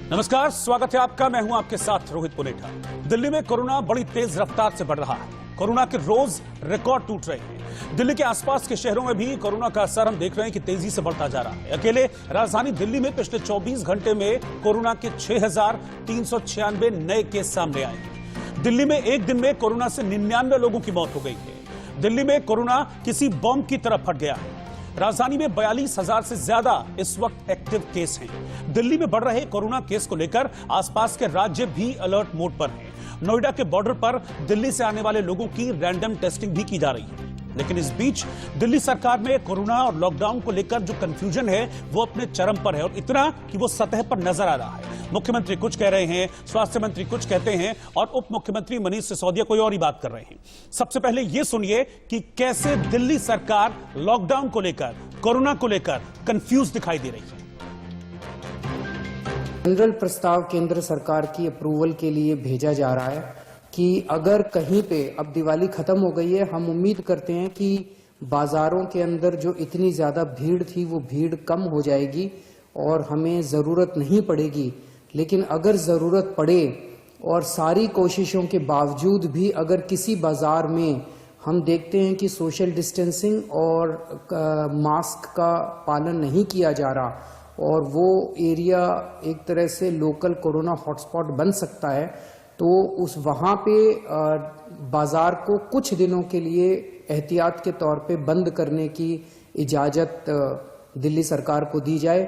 नमस्कार, स्वागत है आपका। मैं हूं आपके साथ रोहित पुनेठा। दिल्ली में कोरोना बड़ी तेज रफ्तार से बढ़ रहा है। कोरोना के रोज रिकॉर्ड टूट रहे हैं। दिल्ली के आसपास के शहरों में भी कोरोना का असर हम देख रहे हैं कि तेजी से बढ़ता जा रहा है। अकेले राजधानी दिल्ली में पिछले 24 घंटे में कोरोना के 6,396 नए केस सामने आए हैं। दिल्ली में एक दिन में कोरोना से 99 लोगों की मौत हो गई है। दिल्ली में कोरोना किसी बॉम्ब की तरह फट गया है। राजधानी में 42,000 से ज्यादा इस वक्त एक्टिव केस हैं। दिल्ली में बढ़ रहे कोरोना केस को लेकर आसपास के राज्य भी अलर्ट मोड पर हैं। नोएडा के बॉर्डर पर दिल्ली से आने वाले लोगों की रैंडम टेस्टिंग भी की जा रही है। लेकिन इस बीच दिल्ली सरकार में कोरोना और लॉकडाउन को लेकर जो कंफ्यूजन है वो अपने चरम पर है, और इतना कि वो सतह पर नजर आ रहा है। मुख्यमंत्री कुछ कह रहे हैं, स्वास्थ्य मंत्री कुछ कहते हैं, और उप मुख्यमंत्री मनीष सिसोदिया कोई और ही बात कर रहे हैं। सबसे पहले ये सुनिए कि कैसे दिल्ली सरकार लॉकडाउन को लेकर, कोरोना को लेकर कंफ्यूज दिखाई दे रही है। जनरल प्रस्ताव केंद्र सरकार की अप्रूवल के लिए भेजा जा रहा है कि अगर कहीं पे, अब दिवाली खत्म हो गई है, हम उम्मीद करते हैं कि बाजारों के अंदर जो इतनी ज्यादा भीड़ थी वो भीड़ कम हो जाएगी और हमें जरूरत नहीं पड़ेगी। लेकिन अगर जरूरत पड़े और सारी कोशिशों के बावजूद भी अगर किसी बाजार में हम देखते हैं कि सोशल डिस्टेंसिंग और मास्क का पालन नहीं किया जा रहा और वो एरिया एक तरह से लोकल कोरोना हॉटस्पॉट बन सकता है, तो उस वहाँ पे बाजार को कुछ दिनों के लिए एहतियात के तौर पे बंद करने की इजाजत दिल्ली सरकार को दी जाए।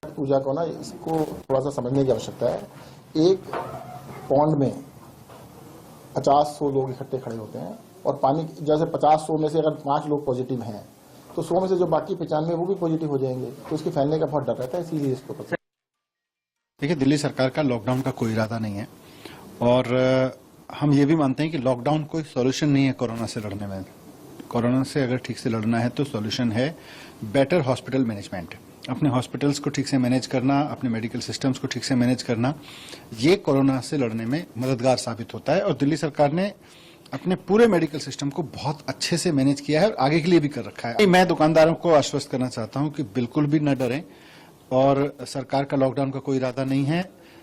पूजा को ना, इसको थोड़ा सा समझने की आवश्यकता है। एक पॉन्ड में 50-100 लोग इकट्ठे खड़े होते हैं और पानी जैसे 50-100 में से अगर 5 लोग पॉजिटिव हैं तो 100 में से जो बाकी 95 वो भी पॉजिटिव हो जाएंगे, तो उसके फैलने का बहुत डर रहता है। इसीलिए इसको पता। देखिए, दिल्ली सरकार का लॉकडाउन का कोई इरादा नहीं है और हम ये भी मानते हैं कि लॉकडाउन कोई सॉल्यूशन नहीं है कोरोना से लड़ने में। कोरोना से अगर ठीक से लड़ना है तो सॉल्यूशन है बेटर हॉस्पिटल मैनेजमेंट। अपने हॉस्पिटल्स को ठीक से मैनेज करना, अपने मेडिकल सिस्टम्स को ठीक से मैनेज करना, ये कोरोना से लड़ने में मददगार साबित होता है। और दिल्ली सरकार ने अपने पूरे मेडिकल सिस्टम को बहुत अच्छे से मैनेज किया है और आगे के लिए भी कर रखा है। मैं दुकानदारों को आश्वस्त करना चाहता हूं कि बिल्कुल भी न डरें, और सरकार का लॉकडाउन का कोई इरादा नहीं है।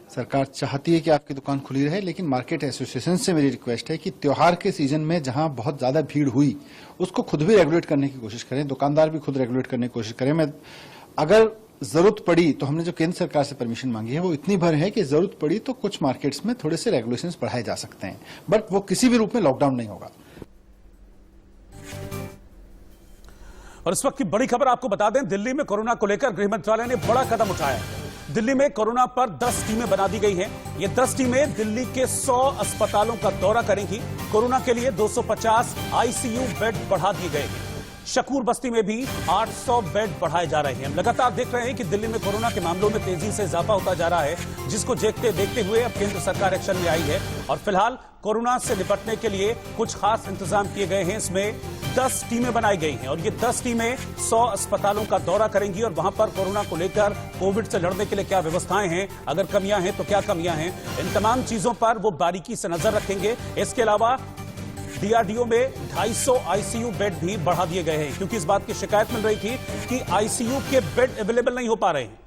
सरकार चाहती है कि आपकी दुकान खुली रहे, लेकिन मार्केट एसोसिएशन से मेरी रिक्वेस्ट है कि त्योहार के सीजन में जहां बहुत ज्यादा भीड़ हुई उसको खुद भी रेगुलेट करने की कोशिश करें, दुकानदार भी खुद रेगुलेट करने की कोशिश करें। मैं अगर जरूरत पड़ी तो हमने जो केंद्र सरकार से परमिशन मांगी है वो इतनी भर है कि जरूरत पड़ी तो कुछ मार्केट्स में थोड़े से रेगुलेशंस बढ़ाए जा सकते हैं, बट वो किसी भी रूप में लॉकडाउन नहीं होगा। और इस वक्त की बड़ी खबर आपको बता दें, दिल्ली में कोरोना को लेकर गृह मंत्रालय ने बड़ा कदम उठाया है। दिल्ली में कोरोना पर 10 टीमें बना दी गई हैं। ये 10 टीमें दिल्ली के 100 अस्पतालों का दौरा करेंगी। कोरोना के लिए 250 आईसीयू बेड बढ़ा दिए गए हैं। शकूर बस्ती में भी 800 बेड बढ़ाए जा रहे हैं। हम लगातार देख रहे हैं कि दिल्ली में कोरोना के मामलों में तेजी से इजाफा होता जा रहा है, जिसको देखते हुए अब केंद्र सरकार एक्शन में आई है और फिलहाल कोरोना से निपटने के लिए कुछ खास इंतजाम किए गए हैं। इसमें 10 टीमें बनाई गई हैं और ये 10 टीमें 100 अस्पतालों का दौरा करेंगी और वहां पर कोरोना को लेकर, कोविड से लड़ने के लिए क्या व्यवस्थाएं हैं, अगर कमियां हैं तो क्या कमियां हैं, इन तमाम चीजों पर वो बारीकी से नजर रखेंगे। इसके अलावा डीआरडीओ में 250 आईसीयू बेड भी बढ़ा दिए गए हैं, क्योंकि इस बात की शिकायत मिल रही थी कि आईसीयू के बेड अवेलेबल नहीं हो पा रहे हैं।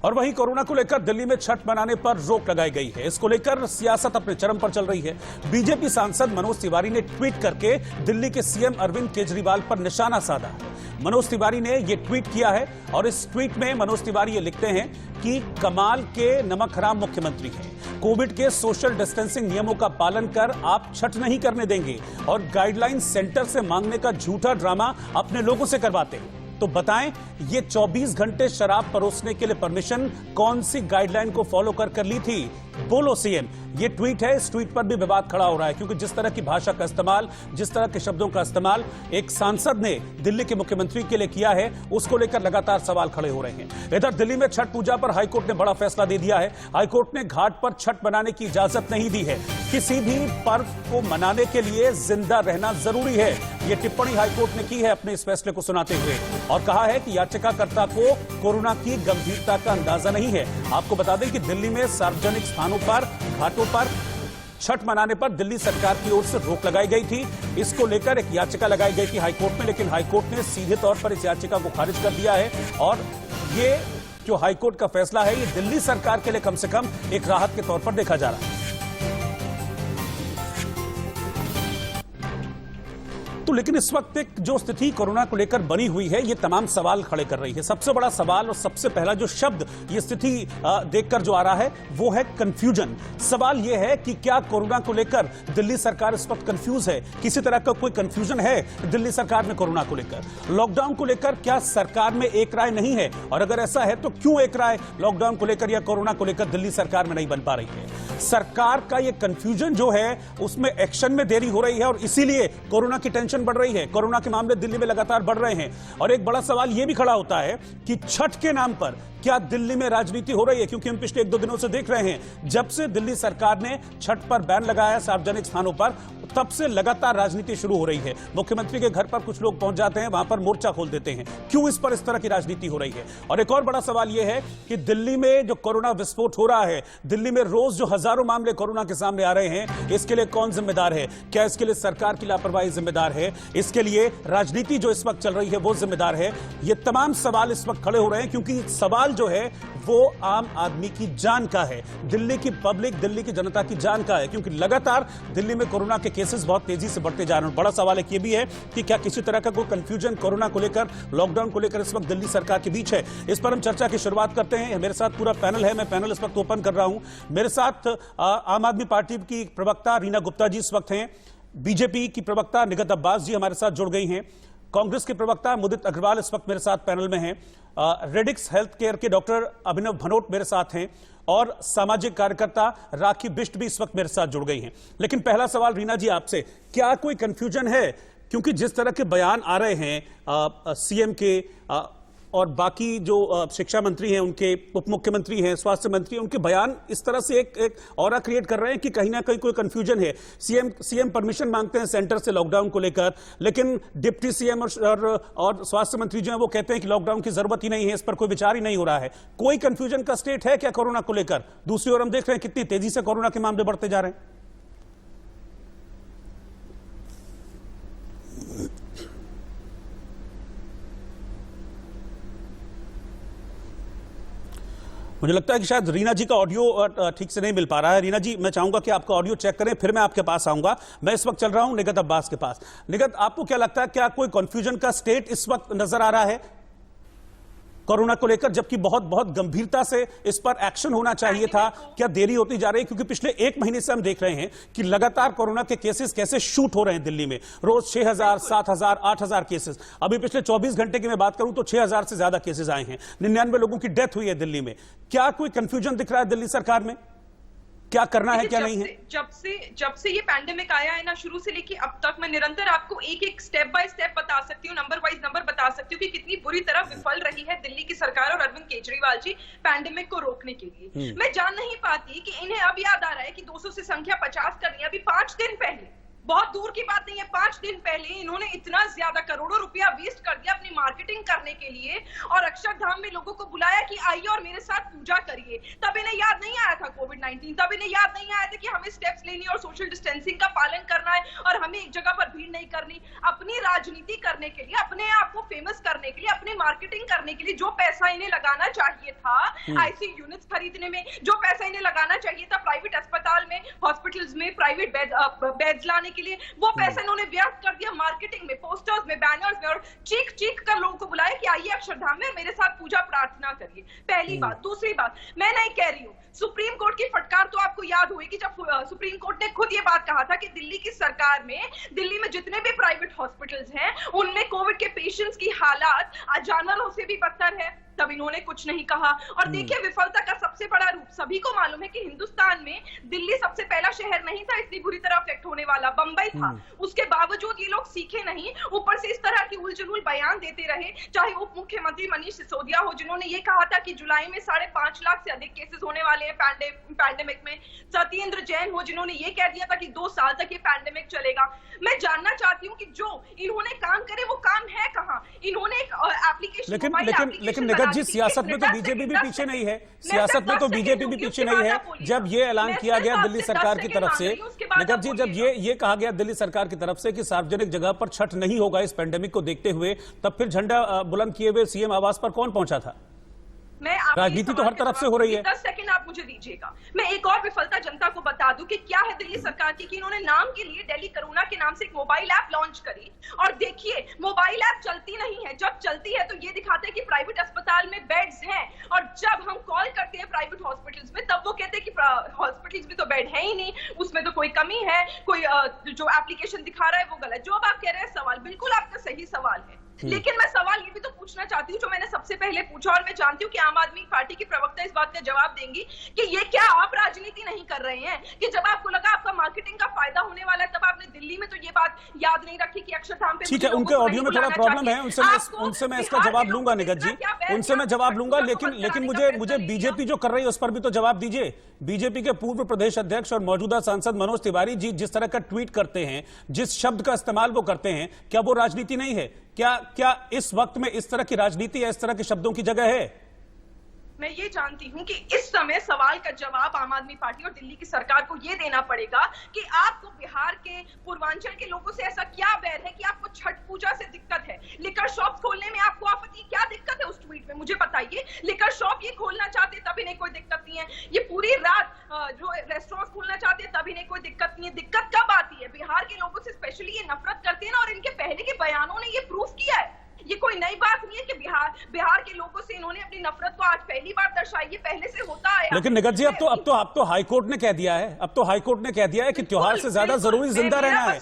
और वहीं कोरोना को लेकर दिल्ली में छठ मनाने पर रोक लगाई गई है। इसको लेकर सियासत अपने चरम पर चल रही है। बीजेपी सांसद मनोज तिवारी ने ट्वीट करके दिल्ली के सीएम अरविंद केजरीवाल पर निशाना साधा है। मनोज तिवारी ने यह ट्वीट किया है और इस ट्वीट में मनोज तिवारी ये लिखते हैं कि कमाल के नमक हराम मुख्यमंत्री हैं। कोविड के सोशल डिस्टेंसिंग नियमों का पालन कर आप छठ नहीं करने देंगे और गाइडलाइन सेंटर से मांगने का झूठा ड्रामा अपने लोगों से करवाते हैं। तो बताएं, ये 24 घंटे शराब परोसने के लिए परमिशन कौन सी गाइडलाइन को फॉलो कर ली थी? बोलो सीएम। ये ट्वीट है, इस ट्वीट पर भी विवाद खड़ा हो रहा है, क्योंकि जिस तरह की भाषा का इस्तेमाल, जिस तरह के शब्दों का इस्तेमाल एक सांसद ने दिल्ली के मुख्यमंत्री के लिए किया है, उसको लेकर लगातार सवाल खड़े हो रहे हैं। इधर दिल्ली में छठ पूजा पर हाईकोर्ट ने बड़ा फैसला दे दिया है। हाईकोर्ट ने घाट पर छठ मनाने की इजाजत नहीं दी है। किसी भी पर्व को मनाने के लिए जिंदा रहना जरूरी है, ये टिप्पणी हाईकोर्ट ने की है अपने इस फैसले को सुनाते हुए, और कहा है कि याचिकाकर्ता को कोरोना की गंभीरता का अंदाजा नहीं है। आपको बता दें कि दिल्ली में सार्वजनिक स्थानों पर, घाटों पर छठ मनाने पर दिल्ली सरकार की ओर से रोक लगाई गई थी। इसको लेकर एक याचिका लगाई गई थी हाईकोर्ट में, लेकिन हाईकोर्ट ने सीधे तौर पर इस याचिका को खारिज कर दिया है और ये जो हाईकोर्ट का फैसला है, ये दिल्ली सरकार के लिए कम से कम एक राहत के तौर पर देखा जा रहा है। तो लेकिन इस वक्त एक जो स्थिति कोरोना को लेकर बनी हुई है, ये तमाम सवाल खड़े कर रही है। सबसे बड़ा सवाल और सबसे पहला जो शब्द ये स्थिति देखकर जो आ रहा है वो है कंफ्यूजन। सवाल ये है कि क्या कोरोना को लेकर दिल्ली सरकार इस वक्त कंफ्यूज है? किसी तरह का कोई कंफ्यूजन है दिल्ली सरकार में कोरोना को लेकर? लॉकडाउन को लेकर क्या सरकार में एक राय नहीं है? और अगर ऐसा है तो क्यों एक राय लॉकडाउन को लेकर या कोरोना को लेकर दिल्ली सरकार में नहीं बन पा रही है? सरकार का ये कंफ्यूजन जो है उसमें एक्शन में देरी हो रही है और इसीलिए कोरोना की टेंशन बढ़ रही है। कोरोना के मामले दिल्ली में लगातार बढ़ रहे हैं और एक बड़ा सवाल यह भी खड़ा होता है कि छठ के नाम पर क्या दिल्ली में राजनीति हो रही है? क्योंकि हम पिछले 1-2 दिनों से देख रहे हैं, जब से दिल्ली सरकार ने छठ पर बैन लगाया सार्वजनिक स्थानों पर, तब से लगातार राजनीति शुरू हो रही है। मुख्यमंत्री के घर पर कुछ लोग पहुंच जाते हैं, वहां पर मोर्चा खोल देते हैं। क्यों इस पर इस तरह की राजनीति हो रही है? और एक और बड़ा सवाल यह है कि दिल्ली में जो कोरोना विस्फोट हो रहा है, दिल्ली में रोज जो हजारों मामले कोरोना के सामने आ रहे हैं, इसके लिए कौन जिम्मेदार है? क्या इसके लिए सरकार की लापरवाही जिम्मेदार है? इसके लिए राजनीति जो इस वक्त चल रही है वो जिम्मेदार है? ये तमाम सवाल इस वक्त खड़े हो रहे हैं क्योंकि सवाल जो है वो आम आदमी की जान का है, दिल्ली की पब्लिक, दिल्ली की जनता की जान का है। क्योंकि लगातार दिल्ली में कोरोना के केसेस बहुत तेजी से बढ़ते जा रहे हैं। बड़ा सवाल एक ये भी है कि क्या किसी तरह का कोई कंफ्यूजन कोरोना को लेकर, लॉकडाउन को लेकर इस वक्त दिल्ली सरकार के बीच है? इस पर हम चर्चा की शुरुआत करते हैं। मेरे साथ पूरा पैनल है, मैं पैनल इस वक्त ओपन कर रहा हूं। मेरे साथ आम आदमी पार्टी की प्रवक्ता रीना गुप्ता जी इस वक्त हैं, बीजेपी की प्रवक्ता निगत अब्बास जी हमारे साथ जुड़ गई हैं, कांग्रेस के प्रवक्ता मुदित अग्रवाल इस वक्त मेरे साथ पैनल में हैं, रेडिक्स हेल्थ केयर के डॉक्टर अभिनव भनोट मेरे साथ हैं और सामाजिक कार्यकर्ता राखी बिष्ट भी इस वक्त मेरे साथ जुड़ गई हैं। लेकिन पहला सवाल रीना जी आपसे, क्या कोई कंफ्यूजन है? क्योंकि जिस तरह के बयान आ रहे हैं सीएम के और बाकी जो शिक्षा मंत्री हैं, उनके उप मुख्यमंत्री हैं, स्वास्थ्य मंत्री हैं, उनके बयान इस तरह से एक ऑरा क्रिएट कर रहे हैं कि कहीं ना कहीं कोई कंफ्यूजन है। सीएम परमिशन मांगते हैं सेंटर से लॉकडाउन को लेकर, लेकिन डिप्टी सीएम और स्वास्थ्य मंत्री जो हैं वो कहते हैं कि लॉकडाउन की जरूरत ही नहीं है, इस पर कोई विचार ही नहीं हो रहा है। कोई कंफ्यूजन का स्टेट है क्या कोरोना को लेकर? दूसरी ओर हम देख रहे हैं कितनी तेजी से कोरोना के मामले बढ़ते जा रहे हैं। मुझे लगता है कि शायद रीना जी का ऑडियो ठीक से नहीं मिल पा रहा है। रीना जी, मैं चाहूंगा कि आपका ऑडियो चेक करें, फिर मैं आपके पास आऊंगा। मैं इस वक्त चल रहा हूं निगत अब्बास के पास। निगत, आपको क्या लगता है, क्या कोई कंफ्यूजन का स्टेट इस वक्त नजर आ रहा है कोरोना को लेकर, जबकि बहुत बहुत गंभीरता से इस पर एक्शन होना चाहिए था? क्या देरी होती जा रही है? क्योंकि पिछले 1 महीने से हम देख रहे हैं कि लगातार कोरोना के केसेस कैसे शूट हो रहे हैं दिल्ली में। रोज 6,000, 7,000, 8,000 केसेस। अभी पिछले 24 घंटे की मैं बात करूं तो 6,000 से ज्यादा केसेस आए हैं, 99 लोगों की डेथ हुई है दिल्ली में। क्या कोई कंफ्यूजन दिख रहा है दिल्ली सरकार में? क्या करना है, क्या नहीं है? जब से ये पैंडेमिक आया है ना, शुरू से लेके अब तक, मैं निरंतर आपको एक स्टेप बाय स्टेप बता सकती हूँ, नंबर वाइज नंबर बता सकती हूँ कि कितनी बुरी तरह विफल रही है दिल्ली की सरकार और अरविंद केजरीवाल जी पैंडेमिक को रोकने के लिए। मैं जान नहीं पाती कि इन्हें अब याद आ रहा है कि 200 से संख्या 50 करनी है। अभी 5 दिन पहले, बहुत दूर की बात नहीं है, 5 दिन पहले इन्होंने इतना ज्यादा करोड़ों रुपया वेस्ट कर दिया अपनी मार्केटिंग करने के लिए और अक्षरधाम में लोगों को बुलाया कि आइए और मेरे साथ पूजा करिए। तब इन्हें याद नहीं आया था कोविड-19, तब इन्हें याद नहीं आया था कि हमें स्टेप्स लेनी और सोशल डिस्टेंसिंग का पालन करना है और हमें एक जगह पर भीड़ नहीं करनी। अपनी राजनीति करने के लिए, अपने आप को फेमस करने के लिए, अपनी मार्केटिंग करने के लिए जो पैसा इन्हें लगाना चाहिए था आईसीयू यूनिट्स खरीदने में, जो पैसा इन्हें लगाना चाहिए था प्राइवेट अस्पताल में, हॉस्पिटल्स में प्राइवेट बेड्स लाने के लिए, वो पैसा इन्होंने व्यर्थ कर दिया मार्केटिंग में, पोस्टर्स में, बैनर्स में, और चीख चीख कर लोगों को बुलाया कि आइए अक्षरधाम में मेरे साथ पूजा प्रार्थना करिए। पहली बात। दूसरी बात, मैं नहीं कह रही हूँ, सुप्रीम कोर्ट की फटकार तो आपको याद होगी जब सुप्रीम कोर्ट ने खुद ये बात कहा था कि दिल्ली की सरकार में, दिल्ली में जितने भी प्राइवेट हॉस्पिटल्स हैं उनमें कोविड के पेशेंट्स की हालात जानवरों से भी बदतर है। तब इन्होंने कुछ नहीं कहा। और देखिए, विफलता का सबसे बड़ा रूप सभी को मालूम है कि हिंदुस्तान में दिल्ली सबसे पहला शहर नहीं था इतनी बुरी तरह अफेक्ट होने वाला, बंबई था। उसके बावजूद ये लोग सीखे नहीं, ऊपर से इस तरह की उलझुल बयान देते रहे। चाहे उप मुख्यमंत्री मनीष सिसोदिया हो, जिन्होंने ये कहा था कि जुलाई में 5.5 लाख से अधिक केसेस होने वाले हैं पैंडेमिक में, सत्येंद्र जैन हो, जिन्होंने ये कह दिया था कि 2 साल तक ये पैंडेमिक चलेगा। मैं जानना चाहती हूँ कि जो इन्होंने काम करे वो काम है कहाँ? इन्होंने एक एप्लीकेशन, लेकिन निगत जी, सियासत में तो बीजेपी भी पीछे नहीं है, सियासत में तो बीजेपी भी पीछे नहीं है। जब ये ऐलान किया गया दिल्ली सरकार की तरफ से, निगत जी, जब ये कहा गया दिल्ली सरकार की तरफ से कि सार्वजनिक जगह पर छठ नहीं होगा इस पैंडेमिक को देखते हुए, तब फिर झंडा बुलंद किए हुए सीएम आवास पर कौन पहुंचा था? मैं आपके राजनीति तो हर तरफ से हो रही है। 10 सेकंड आप मुझे दीजिएगा। मैं एक और विफलता जनता को बता दूं कि क्या है दिल्ली सरकार की, कि इन्होंने नाम के लिए दिल्ली कोरोना के नाम से एक मोबाइल ऐप लॉन्च करी, और देखिए मोबाइल ऐप चलती नहीं है। जब चलती है तो ये दिखाते हैं कि प्राइवेट अस्पताल में बेड्स हैं, और जब हम कॉल करते हैं प्राइवेट हॉस्पिटल्स में तब वो कहते हैं कि हॉस्पिटल्स में तो बेड है ही नहीं, उसमें तो कोई कमी है, कोई जो एप्लीकेशन दिखा रहा है वो गलत। जो अब आप कह रहे हैं सवाल बिल्कुल आपका सही सवाल है, लेकिन मैं सवाल ये भी तो पूछना चाहती हूँ जो मैंने सबसे पहले पूछा, और मैं जानती हूँ कि आम आदमी पार्टी की प्रवक्ता इस बात का जवाब देंगी कि ये क्या आप राजनीति नहीं कर रहे हैं, कि जब आपको लगा आपका मार्केटिंग का फायदा होने वाला है तब आपने दिल्ली में तो ये बात याद नहीं रखी कि अक्षरधाम पे। ठीक है, उनके ऑडियो में थोड़ा प्रॉब्लम है, उनसे मैं इसका जवाब लूंगा निगत जी, उनसे मैं जवाब लूंगा, लेकिन मुझे बीजेपी जो कर रही है उस पर भी तो जवाब दीजिए। बीजेपी के पूर्व प्रदेश अध्यक्ष और मौजूदा सांसद मनोज तिवारी जी जिस तरह का ट्वीट करते हैं, जिस शब्द का इस्तेमाल वो करते हैं, क्या वो राजनीति नहीं है? क्या इस वक्त में इस तरह की राजनीति या इस तरह के शब्दों की जगह है? मैं ये जानती हूं कि इस समय सवाल का जवाब आम आदमी पार्टी और दिल्ली की सरकार को ये देना पड़ेगा कि आपको बिहार के पूर्वांचल के लोगों से ऐसा क्या बैर है कि आपको छठ पूजा से दिक्कत है, लिकर शॉप खोलने में आपको आपत्ति, क्या दिक्कत है उस ट्वीट में मुझे बताइए। लिकर शॉप ये खोलना चाहते तब इन्हें कोई दिक्कत नहीं है, ये पूरी रात जो रेस्टोरेंट खोलना चाहते हैं तब इन्हें कोई दिक्कत नहीं है। दिक्कत कब आती है? बिहार के लोगों से स्पेशली ये नफरत करते हैं ना, और इनके पहले के बयानों ने ये प्रूफ किया है। ये कोई नई बात नहीं है कि बिहार के लोगों से इन्होंने अपनी नफरत को आज पहली बार दर्शाई, ये पहले से होता है। लेकिन निगत जी अब तो हाईकोर्ट ने कह दिया है, कि त्योहार से ज्यादा जरूरी जिंदा रहना है।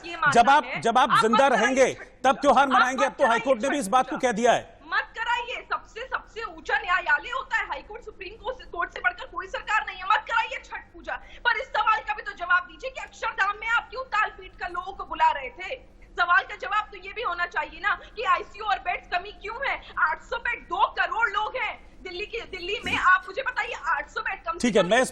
जब आप जिंदा रहेंगे तब त्योहार मनाएंगे। अब तो हाईकोर्ट ने भी इस बात को कह दिया है। मत कराइए, सबसे ऊंचा न्यायालय होता है हाईकोर्ट, सुप्रीम कोर्ट से बढ़कर कोई सरकार नहीं है। मत कराइए छठ पूजा पर। इस सवाल का भी तो जवाब दीजिए कि अक्षरधाम में आप क्यों ताल पीट कर लोगों को बुला रहे थे? सवाल का जवाब तो ये भी होना चाहिए ना कि आईसीयू और बेड्स कमी क्यों है? 800 बेड, 2 करोड़ लोग हैं दिल्ली में, आप मुझे बताइए 800 बेड कम। ठीक है, मैं इस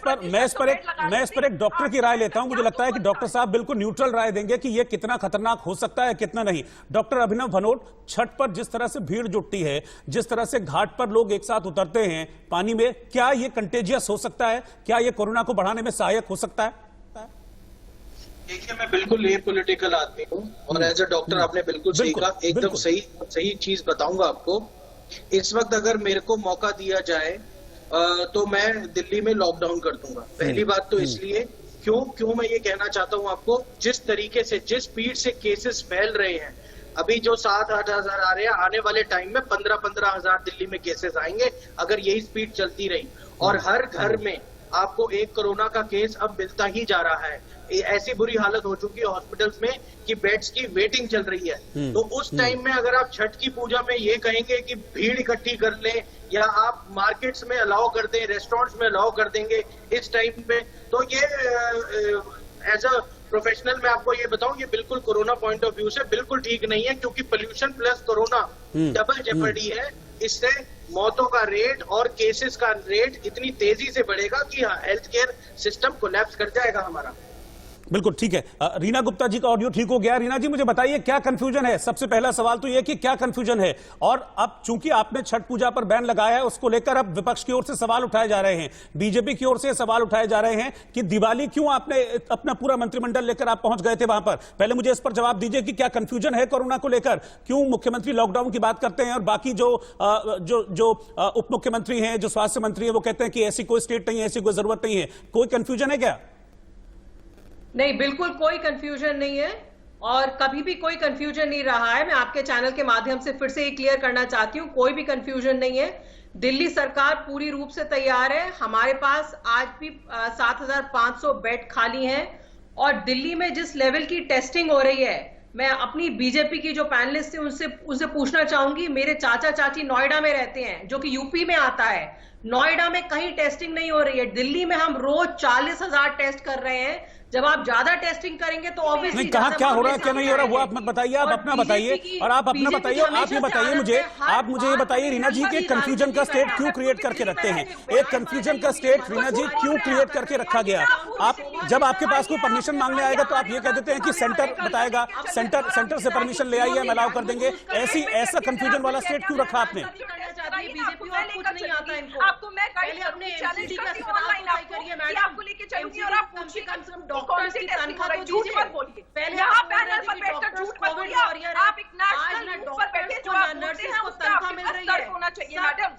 पर एक डॉक्टर की राय लेता हूं। मुझे लगता है कि डॉक्टर साहब बिल्कुल न्यूट्रल राय देंगे कि ये कितना खतरनाक हो सकता है, कितना नहीं। डॉक्टर अभिनव भनोट, छठ पर जिस तरह से भीड़ जुटती है, जिस तरह से घाट पर लोग एक साथ उतरते हैं पानी में, क्या ये कंटेजियस हो सकता है? क्या ये कोरोना को बढ़ाने में सहायक हो सकता है? देखिए, मैं बिल्कुल ये पॉलिटिकल आदमी हूँ और एज अ डॉक्टर आपने बिल्कुल सही कहा, एकदम सही चीज बताऊंगा आपको। इस वक्त अगर मेरे को मौका दिया जाए तो मैं दिल्ली में लॉकडाउन कर दूंगा। पहली बात तो इसलिए क्यों मैं ये कहना चाहता हूँ आपको, जिस तरीके से जिस स्पीड से केसेस फैल रहे हैं, अभी जो 7-8 हजार आ रहे हैं, आने वाले टाइम में 15-15 हजार दिल्ली में केसेस आएंगे अगर यही स्पीड चलती रही। और हर घर में आपको एक कोरोना का केस अब मिलता ही जा रहा है। ऐसी बुरी हालत हो चुकी है हॉस्पिटल्स में कि बेड्स की वेटिंग चल रही है। तो उस टाइम में अगर आप छठ की पूजा में ये कहेंगे कि भीड़ इकट्ठी कर लें, या आप मार्केट्स में अलाउ कर दें, रेस्टोरेंट्स में अलाउ कर देंगे इस टाइम पे, तो ये एज अ प्रोफेशनल मैं आपको ये बताऊं, ये बिल्कुल कोरोना पॉइंट ऑफ व्यू से बिल्कुल ठीक नहीं है, क्योंकि pollution plus corona double Jeopardy है। इससे मौतों का रेट और केसेस का रेट इतनी तेजी से बढ़ेगा कि हेल्थ केयर सिस्टम कोलैप्स कर जाएगा हमारा। बिल्कुल ठीक है। रीना गुप्ता जी का ऑडियो ठीक हो गया। रीना जी, मुझे बताइए क्या कंफ्यूजन है? सबसे पहला सवाल तो यह कि क्या कंफ्यूजन है, और अब चूंकि आपने छठ पूजा पर बैन लगाया है, उसको लेकर अब विपक्ष की ओर से सवाल उठाए जा रहे हैं, बीजेपी की ओर से सवाल उठाए जा रहे हैं कि दिवाली क्यों आपने अपना पूरा मंत्रिमंडल लेकर आप पहुंच गए थे वहां पर। पहले मुझे इस पर जवाब दीजिए कि क्या कंफ्यूजन है कोरोना को लेकर? क्यों मुख्यमंत्री लॉकडाउन की बात करते हैं और बाकी जो उप मुख्यमंत्री हैं, जो स्वास्थ्य मंत्री हैं, वो कहते हैं कि ऐसी कोई स्टेट नहीं है, ऐसी कोई जरूरत नहीं है? कोई कंफ्यूजन है क्या? नहीं, बिल्कुल कोई कंफ्यूजन नहीं है और कभी भी कोई कंफ्यूजन नहीं रहा है। मैं आपके चैनल के माध्यम से फिर से ये क्लियर करना चाहती हूँ, कोई भी कंफ्यूजन नहीं है। दिल्ली सरकार पूरी रूप से तैयार है। हमारे पास आज भी 7,500 बेड खाली हैं और दिल्ली में जिस लेवल की टेस्टिंग हो रही है, मैं अपनी बीजेपी की जो पैनलिस्ट है उनसे पूछना चाहूंगी। मेरे चाचा चाची नोएडा में रहते हैं, जो कि यूपी में आता है। नोएडा में कहीं टेस्टिंग नहीं हो रही है। दिल्ली में हम रोज 40,000 टेस्ट कर रहे हैं। जब आप ज्यादा टेस्टिंग करेंगे तो ऑब्वियसली कहां क्या हो रहा है, क्या नहीं हो रहा, वो आप मत बताइए, आप अपना बताइए। और आप अपना बताइए, आप ये बताइए मुझे, आप मुझे ये बताइए रीना जी कि कंफ्यूजन का स्टेट क्यों क्रिएट करके रखते हैं? एक कंफ्यूजन का स्टेट रीना जी क्यों क्रिएट करके रखा गया? आप जब आपके पास कोई परमिशन मांगने आएगा तो आप ये कह देते हैं कि सेंटर बताएगा, सेंटर से परमिशन ले आइए, हम अलाउ कर देंगे। ऐसा कंफ्यूजन वाला स्टेट क्यों रखा आपने? बीजेपी और कुछ नहीं आता इनको। आपको मैं गाइड अपने चैलेंज करती हूं ऑनलाइन आपको लेके चलूंगी और आप पूछिए कौन सी टेस्टिंग हो रही है। झूठ मत बोलिए, पहले यहाँ पैनल पर बैठकर झूठ मत बोलिए। आप एक नेशनल ग्रुप पर बैठे जो आप बोलते हैं उसका आपके पास तर्क होना चाहिए मैडम।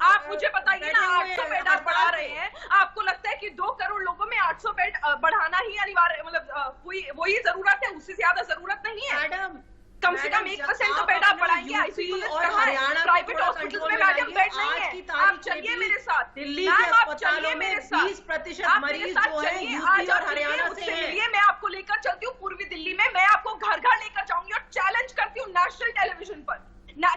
आप मुझे बताइए ना, 800 बेड आप बढ़ा रहे हैं, आपको लगता है कि 2 करोड़ लोगों में 800 बेड बढ़ाना ही अनिवार्य, मतलब वही जरूरत है, उससे ज्यादा जरूरत नहीं है? मैडम, कम से कम 1% तो बेड आप बढ़ाइए। आईसीयू और हरियाणा प्राइवेट हॉस्पिटल में मैडम बेड नहीं है। आप चलिए मेरे साथ, दिल्ली के अस्पतालों में 20% मरीज जो है यूपी और हरियाणा से हैं। मैं आपको लेकर चलती हूँ पूर्वी दिल्ली में, मैं आपको घर घर लेकर जाऊंगी और चैलेंज करती हूँ नेशनल टेलीविजन पर,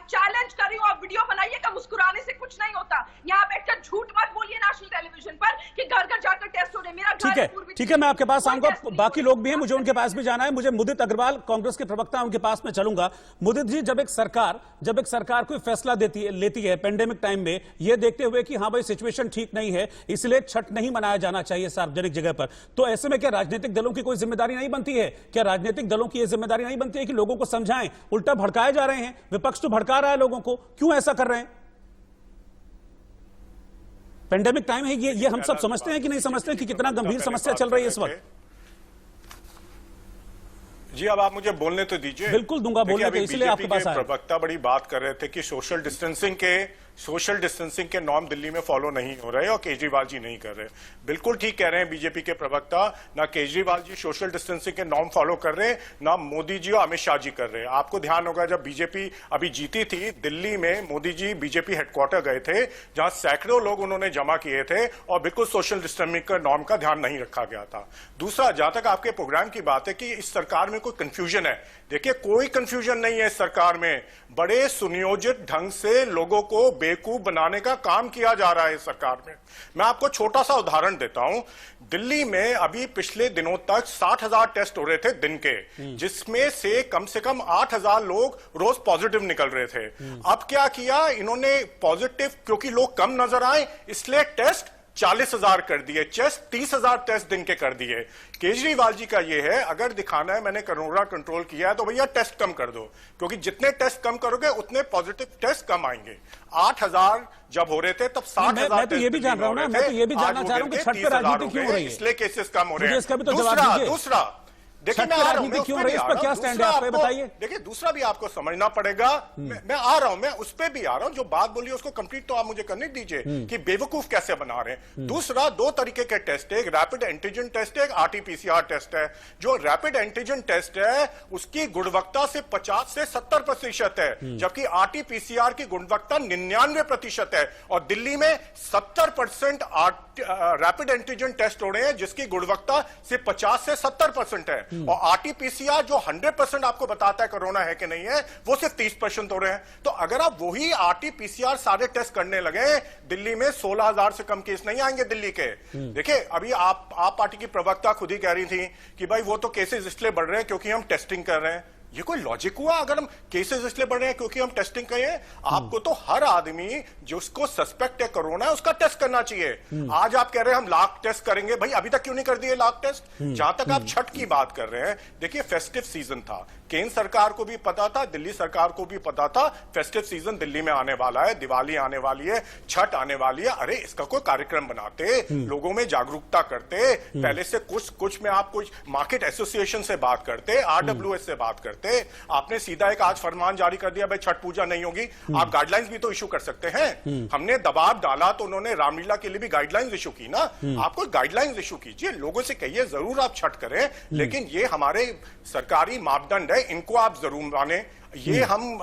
चैलेंज कर रही हूँ। आप वीडियो बनाइएगा, मुस्कुराने से कुछ नहीं होता। यहाँ बैठकर झूठ मत बोलिए नेशनल टेलीविजन पर कि घर घर जाकर टेस्ट हो रहे। मेरा ठीक है, ठीक है, मैं आपके पास आऊंगा, बाकी लोग भी हैं, मुझे उनके पास भी जाना है। मुझे मुदित अग्रवाल, कांग्रेस के प्रवक्ता, उनके पास में चलूंगा। मुदित जी, जब एक सरकार कोई फैसला लेती है पेंडेमिक टाइम में, यह देखते हुए कि हाँ भाई सिचुएशन ठीक नहीं है, इसलिए छठ नहीं मनाया जाना चाहिए सार्वजनिक जगह पर, तो ऐसे में क्या राजनीतिक दलों की कोई जिम्मेदारी नहीं बनती है? क्या राजनीतिक दलों की यह जिम्मेदारी नहीं बनती है कि लोगों को समझाएं? उल्टा भड़काए जा रहे हैं, विपक्ष तो भड़का रहा है लोगों को, क्यों ऐसा कर रहे हैं? पेंडेमिक टाइम है, ये हम सब समझते हैं कि नहीं समझते हैं कि कितना गंभीर समस्या चल रही है इस वक्त? जी, अब आप मुझे बोलने तो दीजिए। बिल्कुल दूंगा बोलने के, इसलिए आपके पास आया। प्रवक्ता बड़ी बात कर रहे थे कि सोशल डिस्टेंसिंग के नॉर्म दिल्ली में फॉलो नहीं हो रहे और केजरीवाल जी नहीं कर रहे। बिल्कुल ठीक कह रहे हैं बीजेपी के प्रवक्ता, ना केजरीवाल जी सोशल डिस्टेंसिंग के नॉर्म फॉलो कर रहे हैं, ना मोदी जी और अमित शाह जी कर रहे हैं। आपको ध्यान होगा जब बीजेपी अभी जीती थी, दिल्ली में मोदी जी बीजेपी हेडक्वार्टर गए थे, जहां सैकड़ों लोग उन्होंने जमा किए थे और बिल्कुल सोशल डिस्टेंसिंग का नॉर्म का ध्यान नहीं रखा गया था। दूसरा, जहां तक आपके प्रोग्राम की बात है कि इस सरकार में कोई कंफ्यूजन है, देखिए कोई कंफ्यूजन नहीं है इस सरकार में। बड़े सुनियोजित ढंग से लोगों को बेवकूफ बनाने का काम किया जा रहा है इस सरकार में। मैं आपको छोटा सा उदाहरण देता हूं। दिल्ली में अभी पिछले दिनों तक 60,000 टेस्ट हो रहे थे दिन के, जिसमें से कम 8,000 लोग रोज पॉजिटिव निकल रहे थे। अब क्या किया इन्होंने, पॉजिटिव क्योंकि लोग कम नजर आए इसलिए टेस्ट 40,000 कर दिए, 30,000 टेस्ट दिन के कर दिए। केजरीवाल जी का यह है, अगर दिखाना है मैंने कोरोना कंट्रोल किया है तो भैया टेस्ट कम कर दो, क्योंकि जितने टेस्ट कम करोगे उतने पॉजिटिव टेस्ट कम आएंगे। 8,000 जब हो रहे थे तब 60,000। मैं तो ये भी जान रहा हूं ना, मैं तो ये भी जानना चाह रहा हूं कि छठ पे राजनीति क्यों हो रही है, इसलिए केसेस कम हो रहे हैं। इसका भी तो जवाब दीजिए। दूसरा देखिए, मैं आ रहा हूं, मैं क्यों रही, इस पर क्या स्टैंड है आपका, बताइए। देखिए दूसरा भी आपको समझना पड़ेगा, मैं आ रहा हूं, मैं उस पर भी आ रहा हूं। जो बात बोली उसको कंप्लीट तो आप मुझे करने दीजिए कि बेवकूफ कैसे बना रहे हैं। दूसरा, 2 तरीके के टेस्ट है, एक रैपिड एंटीजन टेस्ट है, एक आरटीपीसीआर टेस्ट है। जो रैपिड एंटीजन टेस्ट है उसकी गुणवत्ता से 50 से 70% है, जबकि आरटीपीसीआर की गुणवत्ता 99% है। और दिल्ली में 70% रैपिड एंटीजन टेस्ट हो रहे हैं जिसकी गुणवत्ता से 50 से 70% है। और आरटीपीसीआर जो 100% आपको बताता है कोरोना है कि नहीं है, वो सिर्फ 30% हो रहे हैं। तो अगर आप वही आरटीपीसीआर सारे टेस्ट करने लगे, दिल्ली में 16,000 से कम केस नहीं आएंगे दिल्ली के। देखिए अभी आप पार्टी की प्रवक्ता खुद ही कह रही थी कि भाई वो तो केसेस इसलिए बढ़ रहे हैं क्योंकि हम टेस्टिंग कर रहे हैं। ये कोई लॉजिक हुआ? अगर हम केसेस इसलिए बढ़ रहे हैं क्योंकि हम टेस्टिंग करें, आपको तो हर आदमी जिसको सस्पेक्ट है कोरोना है उसका टेस्ट करना चाहिए। आज आप कह रहे हैं हम लाख टेस्ट करेंगे, भाई अभी तक क्यों नहीं कर दिए लाख टेस्ट? जहां तक आप छठ की बात कर रहे हैं, देखिए फेस्टिव सीजन था, केंद्र सरकार को भी पता था, दिल्ली सरकार को भी पता था फेस्टिव सीजन दिल्ली में आने वाला है, दिवाली आने वाली है, छठ आने वाली है। अरे इसका कोई कार्यक्रम बनाते, लोगों में जागरूकता करते, पहले से कुछ में आप कुछ मार्केट एसोसिएशन से बात करते, आरडब्ल्यूएस से बात करते। आपने सीधा एक आज फरमान जारी कर दिया भाई छठ पूजा नहीं होगी। आप गाइडलाइंस भी तो इशू कर सकते हैं। हमने दबाव डाला तो उन्होंने रामलीला के लिए भी गाइडलाइंस इशू की ना। आप कोई गाइडलाइंस इशू कीजिए, लोगों से कहिए जरूर आप छठ करें, लेकिन ये हमारे सरकारी मापदंड है, इनको आप जरूर माने। ये हम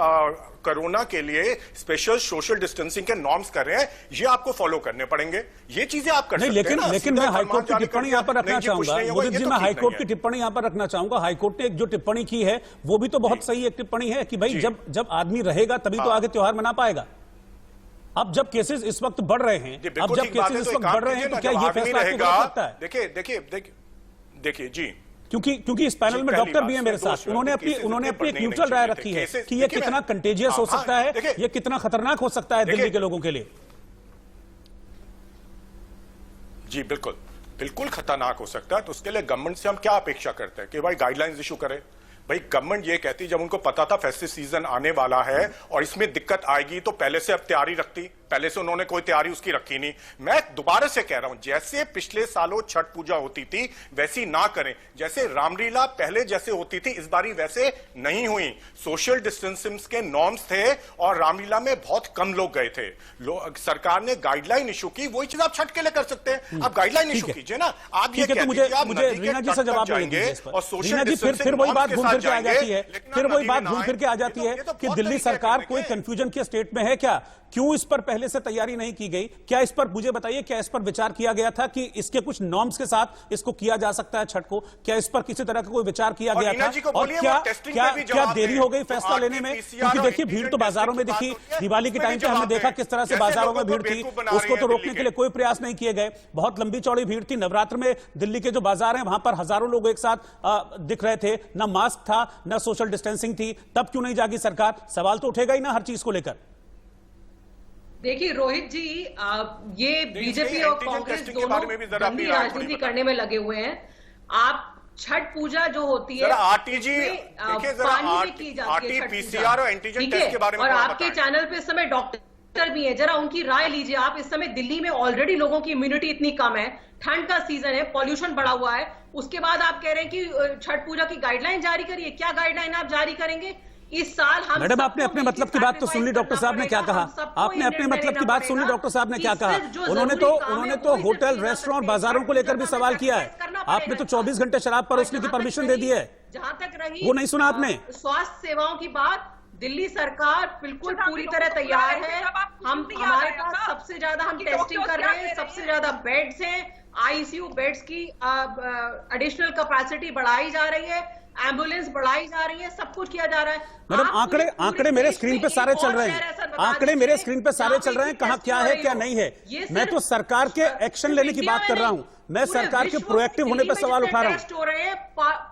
कोरोना के लिए स्पेशल सोशल डिस्टेंसिंग के नॉर्म्स कर रहे हैं, ये आपको फॉलो करने पड़ेंगे। ये चीजें आप कर सकते हैं। लेकिन मैं हाईकोर्ट की टिप्पणी यहां पर रखना चाहूंगा, मुदित जी, मैं हाईकोर्ट की टिप्पणी यहां पर रखना चाहूंगा। हाईकोर्ट ने एक जो टिप्पणी की है वो भी तो बहुत सही एक टिप्पणी है कि भाई जब आदमी रहेगा तभी तो आगे त्योहार मना पाएगा। अब जब केसेस इस वक्त बढ़ रहे हैं, अब जब केसेस इस वक्त बढ़ रहे हैं, तो क्या ये फैसला आपको गलत लगता है? देखिए जी, क्योंकि इस पैनल में डॉक्टर भी हैं मेरे साथ, उन्होंने अपनी एक न्यूट्रल राय रखी है कि ये कितना कंटेजियस हो सकता है, ये कितना खतरनाक हो सकता है दिल्ली के लोगों के लिए। जी बिल्कुल खतरनाक हो सकता है। तो उसके लिए गवर्नमेंट से हम क्या अपेक्षा करते हैं कि भाई गाइडलाइंस इशू करे। भाई गवर्नमेंट ये कहती, जब उनको पता था फेस्टिव सीजन आने वाला है और इसमें दिक्कत आएगी तो पहले से अब तैयारी रखती। पहले से उन्होंने कोई तैयारी उसकी रखी नहीं। मैं दोबारा से कह रहा हूं, जैसे पिछले सालों छठ पूजा होती थी वैसी ना करें, जैसे रामलीला पहले जैसे होती थी इस बारी वैसे नहीं हुई। सोशल डिस्टेंसिंग के नॉर्म्स थे और रामलीला में बहुत कम लोग गए थे। सरकार ने गाइडलाइन इशू की, वही चीज आप छठ के लिए कर सकते हैं। आप गाइडलाइन इशू कीजिए ना। आप ये कहते हैं मुझे रीना जी से जवाब देंगे और रीना जी फिर वही बात घूम फिर के आ जाती है, फिर वही बात घूम फिर के आ जाती है कि दिल्ली सरकार कोई कंफ्यूजन के स्टेट में है क्या? क्यों इस पर पहले से तैयारी नहीं की गई? क्या इस पर मुझे बताइए, क्या इस पर विचार किया गया था कि इसके कुछ नॉर्म्स के साथ इसको किया जा सकता है छठ को? क्या इस पर किसी तरह का कोई विचार किया गया था? और क्या देरी हो गई फैसला लेने में? क्योंकि देखिए भीड़ तो बाजारों में दिखी, दिवाली के टाइम पे हमने देखा किस तरह से बाजारों में भीड़ थी, उसको तो रोकने के लिए कोई प्रयास नहीं किए गए। बहुत लंबी चौड़ी भीड़ थी। नवरात्र में दिल्ली के जो बाजार हैं वहां पर हजारों लोग एक साथ दिख रहे थे, ना मास्क था ना सोशल डिस्टेंसिंग थी। तब क्यों नहीं जागी सरकार? सवाल तो उठेगा ही ना हर चीज को लेकर। देखिए रोहित जी, ये बीजेपी और कांग्रेस दोनों गंदी राजनीति करने में लगे हुए हैं। आप छठ पूजा जो होती है आरटीजी पानी में की जाती है, पीसीआर और एंटीजन टेस्ट के बारे में, और आपके चैनल पे इस समय डॉक्टर भी है, जरा उनकी राय लीजिए आप। इस समय दिल्ली में ऑलरेडी लोगों की इम्यूनिटी इतनी कम है, ठंड का सीजन है, पॉल्यूशन बढ़ा हुआ है, उसके बाद आप कह रहे हैं कि छठ पूजा की गाइडलाइन जारी करिए। क्या गाइडलाइन आप जारी करेंगे? इस साल हम मैडम आपने अपने मतलब की बात तो सुन ली, डॉक्टर साहब ने क्या कहा? आपने अपने मतलब की बात सुन ली, डॉक्टर साहब ने क्या कहा? उन्होंने तो होटल रेस्टोरेंट बाजारों को लेकर भी सवाल किया है। आपने तो 24 घंटे शराब परोसने की परमिशन दे दी है। जहां तक रही वो नहीं सुना आपने? स्वास्थ्य सेवाओं की बात, दिल्ली सरकार बिल्कुल पूरी तरह तैयार है। हमारे पास सबसे ज्यादा हम टेस्टिंग कर रहे हैं, सबसे ज्यादा बेड्स हैं, आईसीयू बेड्स की एडिशनल कैपेसिटी बढ़ाई जा रही है, एम्बुलेंस बढ़ाई जा रही है, सब कुछ किया जा रहा है। मैडम आंकड़े मेरे स्क्रीन पे सारे चल रहे हैं, आंकड़े मेरे स्क्रीन पे सारे चल रहे हैं, कहां क्या है क्या नहीं है। मैं तो सरकार के एक्शन लेने की बात कर रहा हूं, मैं सरकार के प्रोएक्टिव होने पर सवाल उठा रहा हूं।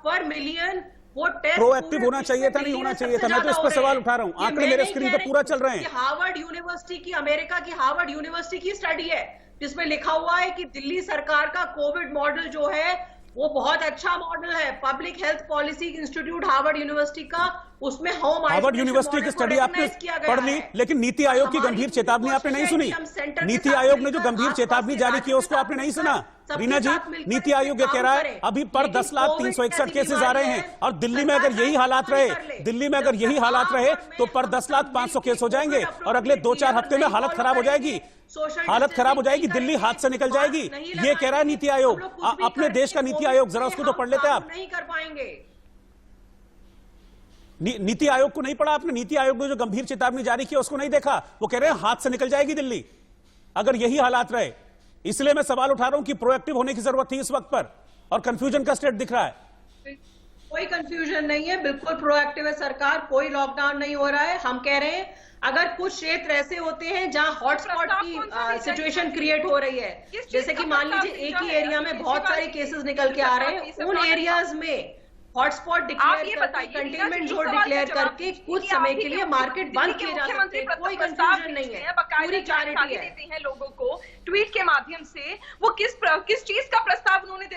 पर मिलियन वो टेस्ट प्रोएक्टिव होना चाहिए था, नहीं होना चाहिए था, मैं तो इस पर सवाल उठा रहा हूं। आंकड़े मेरे स्क्रीन पे पूरा चल रहे हैं। हार्वर्ड यूनिवर्सिटी की, अमेरिका की हार्वर्ड यूनिवर्सिटी की स्टडी है जिसमें लिखा हुआ है कि दिल्ली सरकार का कोविड मॉडल जो है वो बहुत अच्छा मॉडल है। Public health policy institute Harvard university का, उसमें होम हार्वर्ड यूनिवर्सिटी की स्टडी आपने पढ़ ली, लेकिन नीति आयोग की गंभीर चेतावनी आपने नहीं सुनी। नीति आयोग ने जो गंभीर चेतावनी जारी की उसको आपने नहीं सुना। रीना जी, नीति आयोग ये कह रहा है अभी पर 10,361 केसेस आ रहे हैं और दिल्ली में अगर यही हालात रहे तो पर 10,500 केस हो जाएंगे और अगले 2-4 हफ्ते में हालत खराब हो जाएगी, दिल्ली हाथ से निकल जाएगी। ये कह रहा है नीति आयोग, अपने देश का नीति आयोग, जरा उसको तो पढ़ लेते आप। नहीं कर पाएंगे। नीति आयोग को नहीं पढ़ा आपने? नीति आयोग ने जो गंभीर चेतावनी जारी की उसको नहीं देखा? वो कह रहे हैं हाथ से निकल जाएगी दिल्ली अगर यही हालात रहे। इसलिए मैं सवाल उठा रहा हूं कि प्रोएक्टिव होने की जरूरत थी इस वक्त पर, और कंफ्यूजन का स्टेट दिख रहा है। कोई कंफ्यूजन नहीं है, बिल्कुल प्रोएक्टिव है सरकार, कोई लॉकडाउन नहीं हो रहा है। हम कह रहे हैं अगर कुछ क्षेत्र ऐसे होते हैं जहां हॉटस्पॉट की सिचुएशन क्रिएट हो रही है, जैसे कि मान लीजिए एक ही एरिया में बहुत सारे केसेस निकल के आ रहे हैं, उन एरियाज में हॉटस्पॉट डिक्लेयर करके, कंटेनमेंट जोन डिक्लेयर करके कुछ समय के लिए मार्केट बंद किए जा सकते हैं। कोई कंफ्यूजन नहीं है, पूरी क्लैरिटी है। देते हैं लोगों को ट्वीट के माध्यम से, वो किस चीज का प्रस्ताव उन्होंने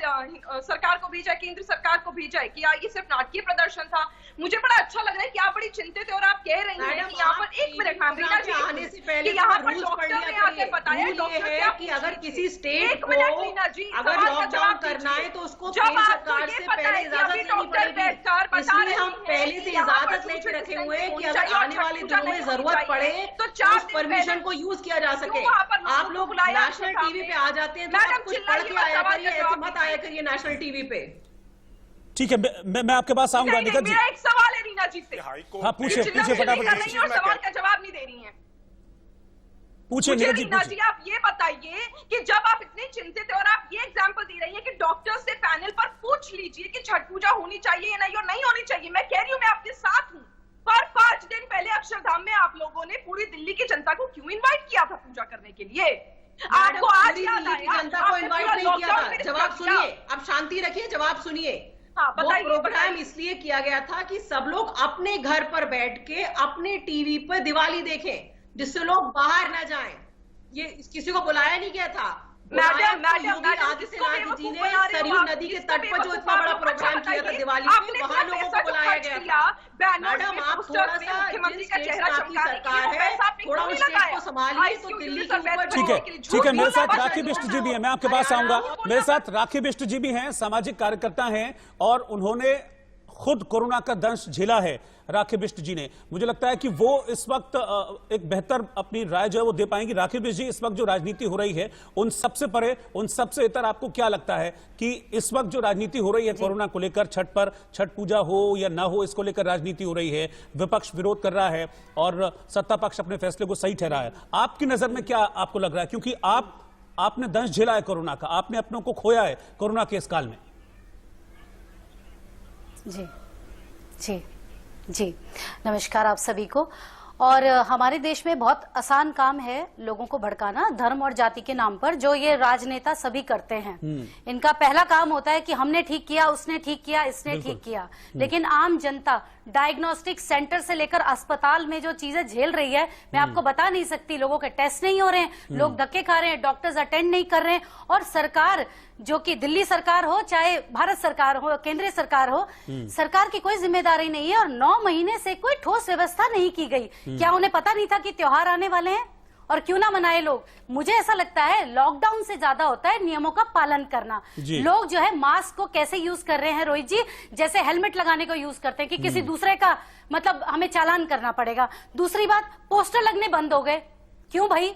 सरकार को भेजा, केंद्र सरकार को भेजा है? क्या ये सिर्फ नाटकीय प्रदर्शन था? मुझे बड़ा अच्छा लग रहा है कि आप बड़ी चिंतित है और आप कह रही हैं कि यहाँ पर 1 मिनट आने से पहले यहाँ पर डॉक्टर ने आके बताया कि अगर किसी स्टेट को अगर लॉकडाउन करना है तो उसको केंद्र सरकार से पहले इजाजत लेनी पड़ेगी। इसलिए हम पहले से इजाजत लेके रखे हुए हैं कि अगर आने वाले दिनों में जरूरत पड़े तो उस परमिशन को यूज किया जा सके। आप लोग नेशनल टीवी पे आ जाते हैं तो सब कुछ पढ़ के आया करिए, ऐसे मत आया करिए नेशनल टीवी पे। ठीक है, मैं आपके पास आऊंगा। निगत जी, मेरा एक सवाल है रीना जी से। हाँ पूछिए फटाफट, और सवाल का जवाब नहीं दे रही हैं। पूछिए रीना जी, आप ये बताइए कि जब आप इतने चिंतित हैं और आप ये एग्जांपल दे रही हैं कि डॉक्टर से पैनल पर पूछ लीजिए कि छठ पूजा होनी चाहिए या नहीं और नहीं होनी चाहिए। मैं कह रही हूँ, मैं आपके साथ हूँ, पर 5 दिन पहले अक्षरधाम में आप लोगों ने पूरी दिल्ली की जनता को क्यों इन्वाइट किया था पूजा करने के लिए? आपको आज याद आया? जनता को इन्वाइट नहीं किया था। जवाब सुनिए, अब शांति रखिए, जवाब सुनिए। वो प्रोग्राम इसलिए किया गया था कि सब लोग अपने घर पर बैठ के अपने टीवी पर दिवाली देखें, जिससे लोग बाहर ना जाएं। ये किसी को बुलाया नहीं गया था। आदित्यनाथ जी ने सरयू नदी के तट पर जो इतना बड़ा प्रोग्राम किया था दिवाली पे, वहां लोगों को बुलाया गया था। मैडम, आप थोड़ा सा जिन स्टेट में आपकी सरकार है, थोड़ा उस स्टेट को संभालिए। तो दिल्ली के ऊपर ठीक है, मेरे साथ राखी बिष्ट जी भी हैं, मैं आपके पास आऊंगा। मेरे साथ राखी बिष्ट जी भी हैं, सामाजिक कार्यकर्ता हैं और उन्होंने खुद कोरोना का दंश झेला है। राखी बिष्ट जी ने, मुझे लगता है कि वो इस वक्त एक बेहतर अपनी राय जो है वो दे पाएंगी। राखी बिष्ट जी, इस वक्त जो राजनीति हो रही है उन सबसे परे, उन सबसे इतर आपको क्या लगता है कि इस वक्त जो राजनीति हो रही है कोरोना को लेकर, छठ पर, छठ पूजा हो या ना हो, इसको लेकर राजनीति हो रही है, विपक्ष विरोध कर रहा है और सत्ता पक्ष अपने फैसले को सही ठहरा है, आपकी नजर में क्या आपको लग रहा है? क्योंकि आपने दंश झेला है कोरोना का, आपने अपनों को खोया है कोरोना के इस काल में। जी जी जी, नमस्कार आप सभी को। और हमारे देश में बहुत आसान काम है लोगों को भड़काना धर्म और जाति के नाम पर, जो ये राजनेता सभी करते हैं। इनका पहला काम होता है कि हमने ठीक किया, उसने ठीक किया, इसने ठीक किया। लेकिन आम जनता डायग्नोस्टिक सेंटर से लेकर अस्पताल में जो चीजें झेल रही है, मैं आपको बता नहीं सकती। लोगों के टेस्ट नहीं हो रहे हैं, लोग धक्के खा रहे हैं, डॉक्टर्स अटेंड नहीं कर रहे हैं। और सरकार, जो कि दिल्ली सरकार हो चाहे भारत सरकार हो, केंद्रीय सरकार हो, सरकार की कोई जिम्मेदारी नहीं है और 9 महीने से कोई ठोस व्यवस्था नहीं की गई। क्या उन्हें पता नहीं था कि त्योहार आने वाले हैं? और क्यों ना मनाए लोग? मुझे ऐसा लगता है लॉकडाउन से ज्यादा होता है नियमों का पालन करना। लोग जो है मास्क को कैसे यूज कर रहे हैं रोहित जी, जैसे हेलमेट लगाने को यूज करते हैं कि किसी दूसरे का मतलब हमें चालान करना पड़ेगा। दूसरी बात, पोस्टर लगने बंद हो गए। क्यों भाई?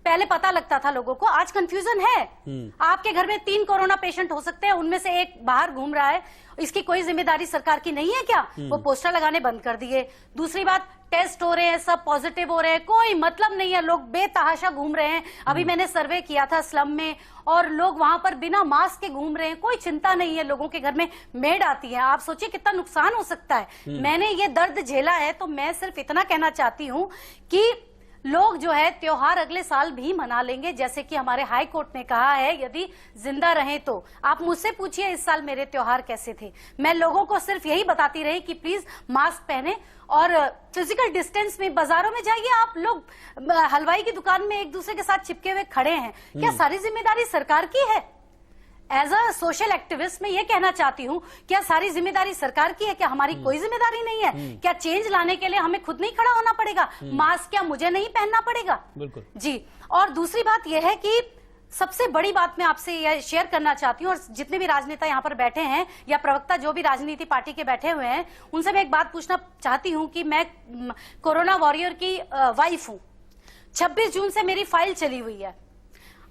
पहले पता लगता था लोगों को, आज कंफ्यूजन है। आपके घर में 3 कोरोना पेशेंट हो सकते हैं, उनमें से एक बाहर घूम रहा है, इसकी कोई जिम्मेदारी सरकार की नहीं है क्या? वो पोस्टर लगाने बंद कर दिए। दूसरी बात, टेस्ट हो रहे हैं, सब पॉजिटिव हो रहे हैं, कोई मतलब नहीं है, लोग बेतहाशा घूम रहे हैं। अभी मैंने सर्वे किया था स्लम में और लोग वहां पर बिना मास्क के घूम रहे हैं, कोई चिंता नहीं है। लोगों के घर में मेड आती है, आप सोचिए कितना नुकसान हो सकता है। मैंने ये दर्द झेला है, तो मैं सिर्फ इतना कहना चाहती हूँ कि लोग जो है त्योहार अगले साल भी मना लेंगे, जैसे कि हमारे हाई कोर्ट ने कहा है, यदि जिंदा रहें तो। आप मुझसे पूछिए इस साल मेरे त्योहार कैसे थे। मैं लोगों को सिर्फ यही बताती रही कि प्लीज मास्क पहने और फिजिकल डिस्टेंस में, बाजारों में जाइए आप, लोग हलवाई की दुकान में एक दूसरे के साथ चिपके हुए खड़े हैं। क्या सारी जिम्मेदारी सरकार की है? एज अ सोशल एक्टिविस्ट मैं ये कहना चाहती हूँ, क्या सारी जिम्मेदारी सरकार की है? क्या हमारी कोई जिम्मेदारी नहीं है? क्या चेंज लाने के लिए हमें खुद नहीं खड़ा होना पड़ेगा? मास्क क्या मुझे नहीं पहनना पड़ेगा? बिल्कुल जी। और दूसरी बात यह है कि सबसे बड़ी बात मैं आपसे यह शेयर करना चाहती हूँ, और जितने भी राजनेता यहाँ पर बैठे हैं या प्रवक्ता जो भी राजनीति पार्टी के बैठे हुए हैं, उनसे मैं एक बात पूछना चाहती हूँ कि मैं कोरोना वॉरियर की वाइफ हूँ। 26 जून से मेरी फाइल चली हुई है,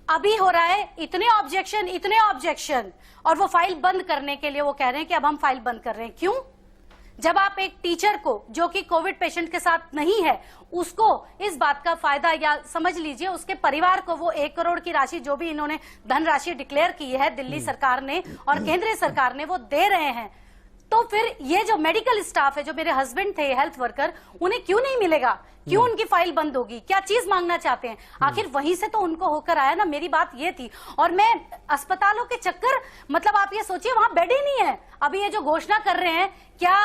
अभी हो रहा है इतने ऑब्जेक्शन, और वो फाइल बंद करने के लिए वो कह रहे हैं कि अब हम फाइल बंद कर रहे हैं। क्यों? जब आप एक टीचर को जो कि कोविड पेशेंट के साथ नहीं है, उसको इस बात का फायदा, या समझ लीजिए उसके परिवार को वो 1 करोड़ की राशि जो भी इन्होंने धनराशि डिक्लेयर की है दिल्ली सरकार ने और केंद्रीय सरकार ने, वो दे रहे हैं, तो फिर ये जो मेडिकल स्टाफ है, जो मेरे हस्बैंड थे हेल्थ वर्कर, उन्हें क्यों नहीं मिलेगा? क्यों उनकी फाइल बंद होगी? क्या चीज मांगना चाहते हैं? आखिर वहीं से तो उनको होकर आया ना। मेरी बात ये थी। और मैं अस्पतालों के चक्कर, मतलब आप ये सोचिए वहां बेड ही नहीं है। अभी ये जो घोषणा कर रहे हैं, क्या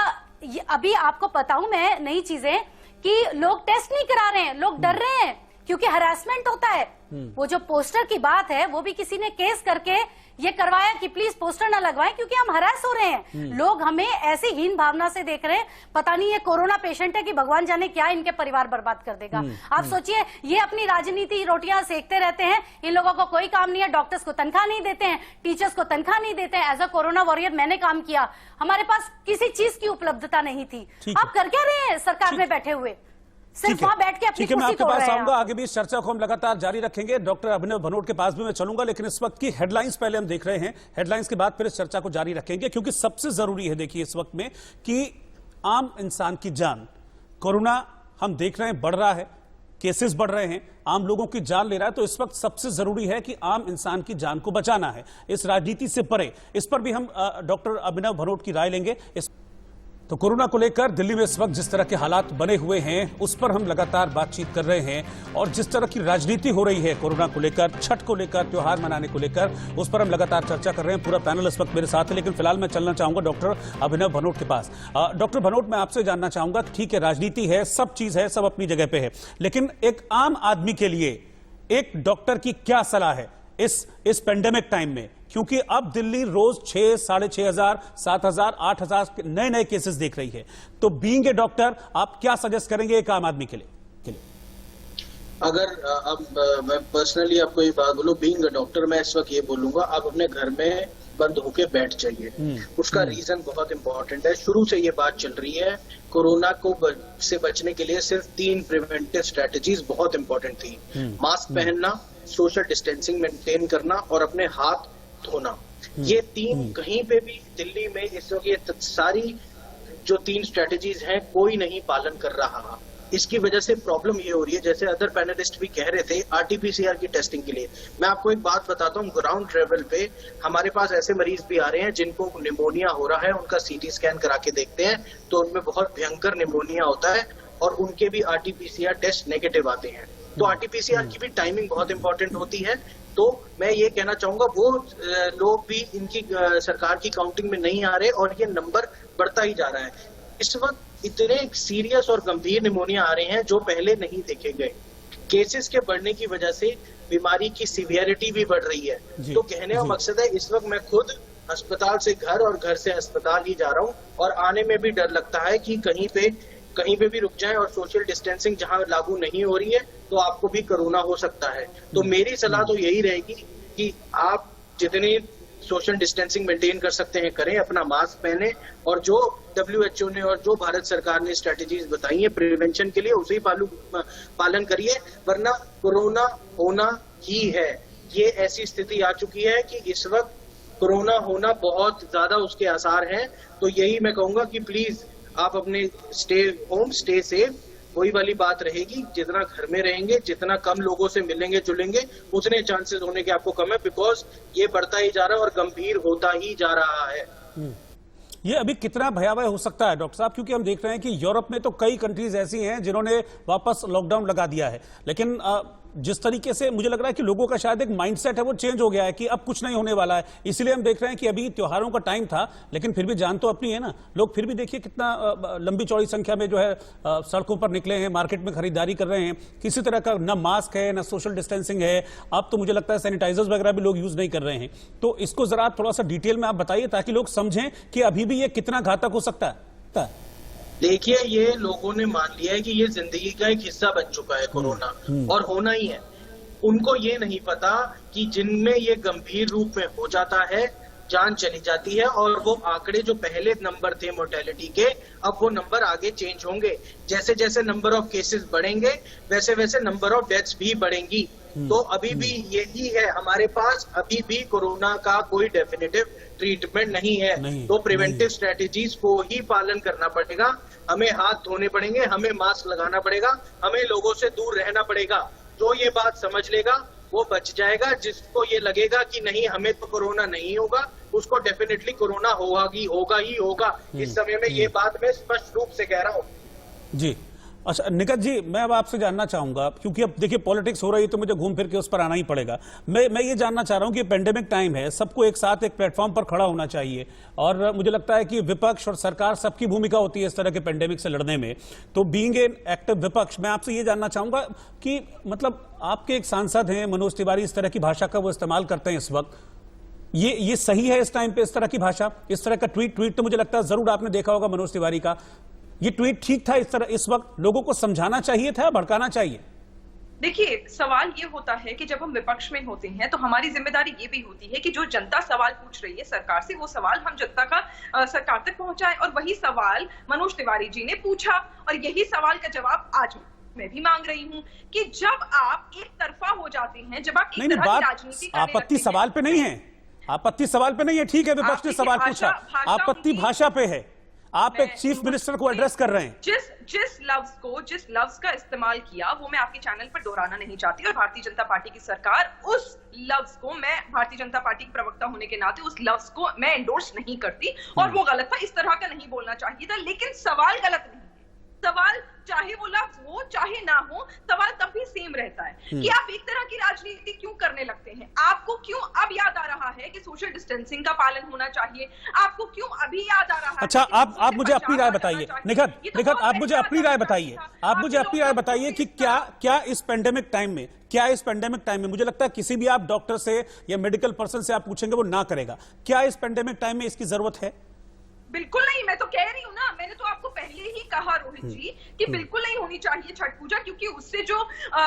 अभी आपको बताऊं मैं नई चीजें, कि लोग टेस्ट नहीं करा रहे हैं, लोग डर रहे हैं क्योंकि हरासमेंट होता है। वो जो पोस्टर की बात है, वो भी किसी ने केस करके ये करवाया कि प्लीज पोस्टर ना लगवाएं क्योंकि हम हरास हो रहे हैं। लोग हमें ऐसी हीन भावना से देख रहे हैं, पता नहीं ये कोरोना पेशेंट है कि भगवान जाने क्या इनके परिवार बर्बाद कर देगा। आप सोचिए, ये अपनी राजनीति रोटियां सेकते रहते हैं, इन लोगों को कोई काम नहीं है। डॉक्टर्स को तनख्वाह नहीं देते हैं, टीचर्स को तनख्वाह नहीं देते हैं। एज अ कोरोना वॉरियर मैंने काम किया, हमारे पास किसी चीज की उपलब्धता नहीं थी। आप कर क्या रहे हैं सरकार में बैठे हुए? सिर्फ वहां बैठ के अपनी ठीक है, मैं कुर्सी आपके तोड़ पास रहे हैं। आऊंगा, आगे भी इस चर्चा को हम लगातार जारी रखेंगे। डॉक्टर अभिनव भनोट के पास भी मैं चलूंगा, लेकिन इस वक्त की हेडलाइंस पहले हम देख रहे हैं। हेडलाइंस के बाद फिर इस चर्चा को जारी रखेंगे, क्योंकि सबसे जरूरी है, देखिए इस वक्त में, कि आम इंसान की जान, कोरोना हम देख रहे हैं बढ़ रहा है, केसेस बढ़ रहे हैं, आम लोगों की जान ले रहा है, तो इस वक्त सबसे जरूरी है कि आम इंसान की जान को बचाना है, इस राजनीति से परे। इस पर भी हम डॉक्टर अभिनव भनोट की राय लेंगे। तो कोरोना को लेकर दिल्ली में इस वक्त जिस तरह के हालात बने हुए हैं, उस पर हम लगातार बातचीत कर रहे हैं, और जिस तरह की राजनीति हो रही है कोरोना को लेकर, छठ को लेकर, त्योहार मनाने को लेकर, उस पर हम लगातार चर्चा कर रहे हैं। पूरा पैनल इस वक्त मेरे साथ है, लेकिन फिलहाल मैं चलना चाहूंगा डॉक्टर अभिनव भनोट के पास। डॉक्टर भनोट, मैं आपसे जानना चाहूंगा, ठीक है राजनीति है, सब चीज है, सब अपनी जगह पे है, लेकिन एक आम आदमी के लिए एक डॉक्टर की क्या सलाह है? इस पेंडेमिक टाइम में, क्योंकि अब दिल्ली रोज 6, 6,500, 7,000, 8,000 नए केसेस देख रही है। तो बीइंग ए डॉक्टर आप क्या सजेस्ट करेंगे एक आम आदमी के लिए? अगर अब मैं पर्सनली आपको ये बात बोलूं, बीइंग अ डॉक्टर, मैं इस वक्त ये बोलूंगा आप अपने घर में बंद होके बैठ जाइए। उसका रीजन बहुत इंपॉर्टेंट है। शुरू से ये बात चल रही है, कोरोना को से बचने के लिए सिर्फ 3 प्रिवेंटिव स्ट्रेटजीज बहुत इंपॉर्टेंट थी। मास्क पहनना, सोशल डिस्टेंसिंग मेंटेन करना और अपने हाथ धोना। ये 3 कहीं पे भी दिल्ली में इस वक्त ये सारी जो 3 स्ट्रेटजीज हैं कोई नहीं पालन कर रहा। इसकी वजह से प्रॉब्लम ये हो रही है, जैसे अदर पैनलिस्ट भी कह रहे थे, आरटीपीसीआर की टेस्टिंग के लिए। मैं आपको एक बात बताता हूँ, ग्राउंड लेवल पे हमारे पास ऐसे मरीज भी आ रहे हैं जिनको निमोनिया हो रहा है, उनका सीटी स्कैन करा के देखते हैं तो उनमें बहुत भयंकर निमोनिया होता है और उनके भी आरटीपीसीआर टेस्ट नेगेटिव आते हैं। तो आरटीपीसीआर की भी टाइमिंग बहुत इंपॉर्टेंट होती है। तो मैं ये कहना चाहूंगा वो लोग भी इनकी सरकार की काउंटिंग में नहीं आ रहे और ये नंबर बढ़ता ही जा रहा है। इस वक्त इतने सीरियस और गंभीर निमोनिया आ रहे हैं जो पहले नहीं देखे गए। केसेस के बढ़ने की वजह से बीमारी की सीवियरिटी भी बढ़ रही है। तो कहने का मकसद है, इस वक्त मैं खुद अस्पताल से घर और घर से अस्पताल ही जा रहा हूँ और आने में भी डर लगता है कि कहीं पे भी रुक जाए और सोशल डिस्टेंसिंग जहां लागू नहीं हो रही है तो आपको भी कोरोना हो सकता है। तो मेरी सलाह तो यही रहेगी कि आप जितनी सोशल डिस्टेंसिंग मेंटेन कर सकते हैं करें, अपना मास्क पहने और जो WHO ने और जो भारत सरकार ने स्ट्रेटेजीज बताई है प्रिवेंशन के लिए उसे पालन करिए, वरना कोरोना होना ही है। ये ऐसी स्थिति आ चुकी है कि इस वक्त कोरोना होना बहुत ज्यादा उसके आसार हैं। तो यही मैं कहूंगा कि प्लीज आप अपने स्टे होम, स्टे सेफ, वही वाली बात रहेगी। जितना घर में रहेंगे, जितना कम लोगों से मिलेंगे जुलेंगे, उतने चांसेस होने के आपको कम है, बिकॉज ये बढ़ता ही जा रहा है और गंभीर होता ही जा रहा है। ये अभी कितना भयावह हो सकता है डॉक्टर साहब? क्योंकि हम देख रहे हैं कि यूरोप में तो कई कंट्रीज ऐसी हैं जिन्होंने वापस लॉकडाउन लगा दिया है, लेकिन जिस तरीके से मुझे लग रहा है कि लोगों का शायद एक माइंडसेट है वो चेंज हो गया है कि अब कुछ नहीं होने वाला है। इसीलिए हम देख रहे हैं कि अभी त्योहारों का टाइम था, लेकिन फिर भी जान तो अपनी है ना। लोग फिर भी देखिए कितना लंबी चौड़ी संख्या में जो है सड़कों पर निकले हैं, मार्केट में खरीदारी कर रहे हैं। किसी तरह का ना मास्क है ना सोशल डिस्टेंसिंग है। अब तो मुझे लगता है सैनिटाइजर्स वगैरह भी लोग यूज नहीं कर रहे हैं। तो इसको जरा थोड़ा सा डिटेल में आप बताइए ताकि लोग समझें कि अभी भी ये कितना घातक हो सकता है। देखिए, ये लोगों ने मान लिया है कि ये जिंदगी का एक हिस्सा बन चुका है कोरोना, और होना ही है। उनको ये नहीं पता कि जिनमें ये गंभीर रूप में हो जाता है, जान चली जाती है और वो आंकड़े जो पहले नंबर थे मोर्टेलिटी के, अब वो नंबर आगे चेंज होंगे। जैसे जैसे नंबर ऑफ केसेस बढ़ेंगे वैसे वैसे नंबर ऑफ डेथ्स भी बढ़ेंगी। तो अभी भी यही है हमारे पास, अभी भी कोरोना का कोई डेफिनेटिव ट्रीटमेंट नहीं है। तो प्रिवेंटिव स्ट्रेटेजीज को ही पालन करना पड़ेगा। हमें हाथ धोने पड़ेंगे, हमें मास्क लगाना पड़ेगा, हमें लोगों से दूर रहना पड़ेगा। जो ये बात समझ लेगा वो बच जाएगा। जिसको ये लगेगा कि नहीं हमें तो कोरोना नहीं होगा, उसको डेफिनेटली कोरोना होगा ही होगा। इस समय में ये बात मैं स्पष्ट रूप से कह रहा हूँ। जी अच्छा निकट जी, मैं अब आपसे जानना चाहूंगा, क्योंकि अब देखिए पॉलिटिक्स हो रही है तो मुझे घूम फिर के उस पर आना ही पड़ेगा। मैं ये जानना चाह रहा हूं कि पेंडेमिक टाइम है, सबको एक साथ एक प्लेटफॉर्म पर खड़ा होना चाहिए और मुझे लगता है कि विपक्ष और सरकार सबकी भूमिका होती है इस तरह के पेंडेमिक से लड़ने में। तो बीइंग एन एक्टिव विपक्ष, मैं आपसे ये जानना चाहूंगा कि मतलब आपके एक सांसद हैं मनोज तिवारी, इस तरह की भाषा का वो इस्तेमाल करते हैं इस वक्त, ये सही है इस टाइम पे इस तरह की भाषा, इस तरह का ट्वीट तो मुझे लगता है जरूर आपने देखा होगा मनोज तिवारी का। ये ट्वीट ठीक था इस तरह? इस वक्त लोगों को समझाना चाहिए था, भड़काना चाहिए? देखिए, सवाल ये होता है कि जब हम विपक्ष में होते हैं तो हमारी जिम्मेदारी ये भी होती है कि जो जनता सवाल पूछ रही है सरकार से, वो सवाल हम जनता का सरकार तक पहुंचाएं। और वही सवाल मनोज तिवारी जी ने पूछा और यही सवाल का जवाब आज मैं भी मांग रही हूं कि जब आप एक तरफा हो जाते हैं, जब आप एक तरह की राजनीति करने लगते आपत्ति सवाल पे नहीं है, आपत्ति सवाल पे नहीं है, ठीक है विपक्ष ने सवाल पूछा, आपत्ति भाषा पे है। आप एक चीफ मिनिस्टर को एड्रेस कर रहे हैं। जिस लफ्ज का इस्तेमाल किया वो मैं आपके चैनल पर दोहराना नहीं चाहती, और भारतीय जनता पार्टी की सरकार उस लफ्ज को, मैं भारतीय जनता पार्टी की प्रवक्ता होने के नाते उस लफ्ज को मैं एंडोर्स नहीं करती, और वो गलत था, इस तरह का नहीं बोलना चाहिए था। लेकिन सवाल गलत नहीं है। सवाल चाहे वो लफ्ज हो चाहे ना हो, सवाल तब भी सेम सेम रहता है कि आप एक तरह की राजनीति क्यों करने लगते हैं। आपको क्यों अब याद आ रहा है कि सोशल डिस्टेंसिंग का पालन होना चाहिए, आपको क्यों अभी याद आ रहा है। अच्छा, आप मुझे अपनी राय बताइए निखत, आप मुझे अपनी राय बताइए, आप मुझे अपनी राय बताइए कि क्या इस पेंडेमिक टाइम में मुझे लगता है किसी भी आप डॉक्टर से या मेडिकल पर्सन से आप पूछेंगे वो ना करेगा, क्या इस पेंडेमिक टाइम में इसकी जरूरत है? बिल्कुल नहीं, मैं तो कह रही हूँ ना, मैंने तो आपको पहले ही कहा रोहित जी कि बिल्कुल नहीं होनी चाहिए छठ पूजा, क्योंकि उससे जो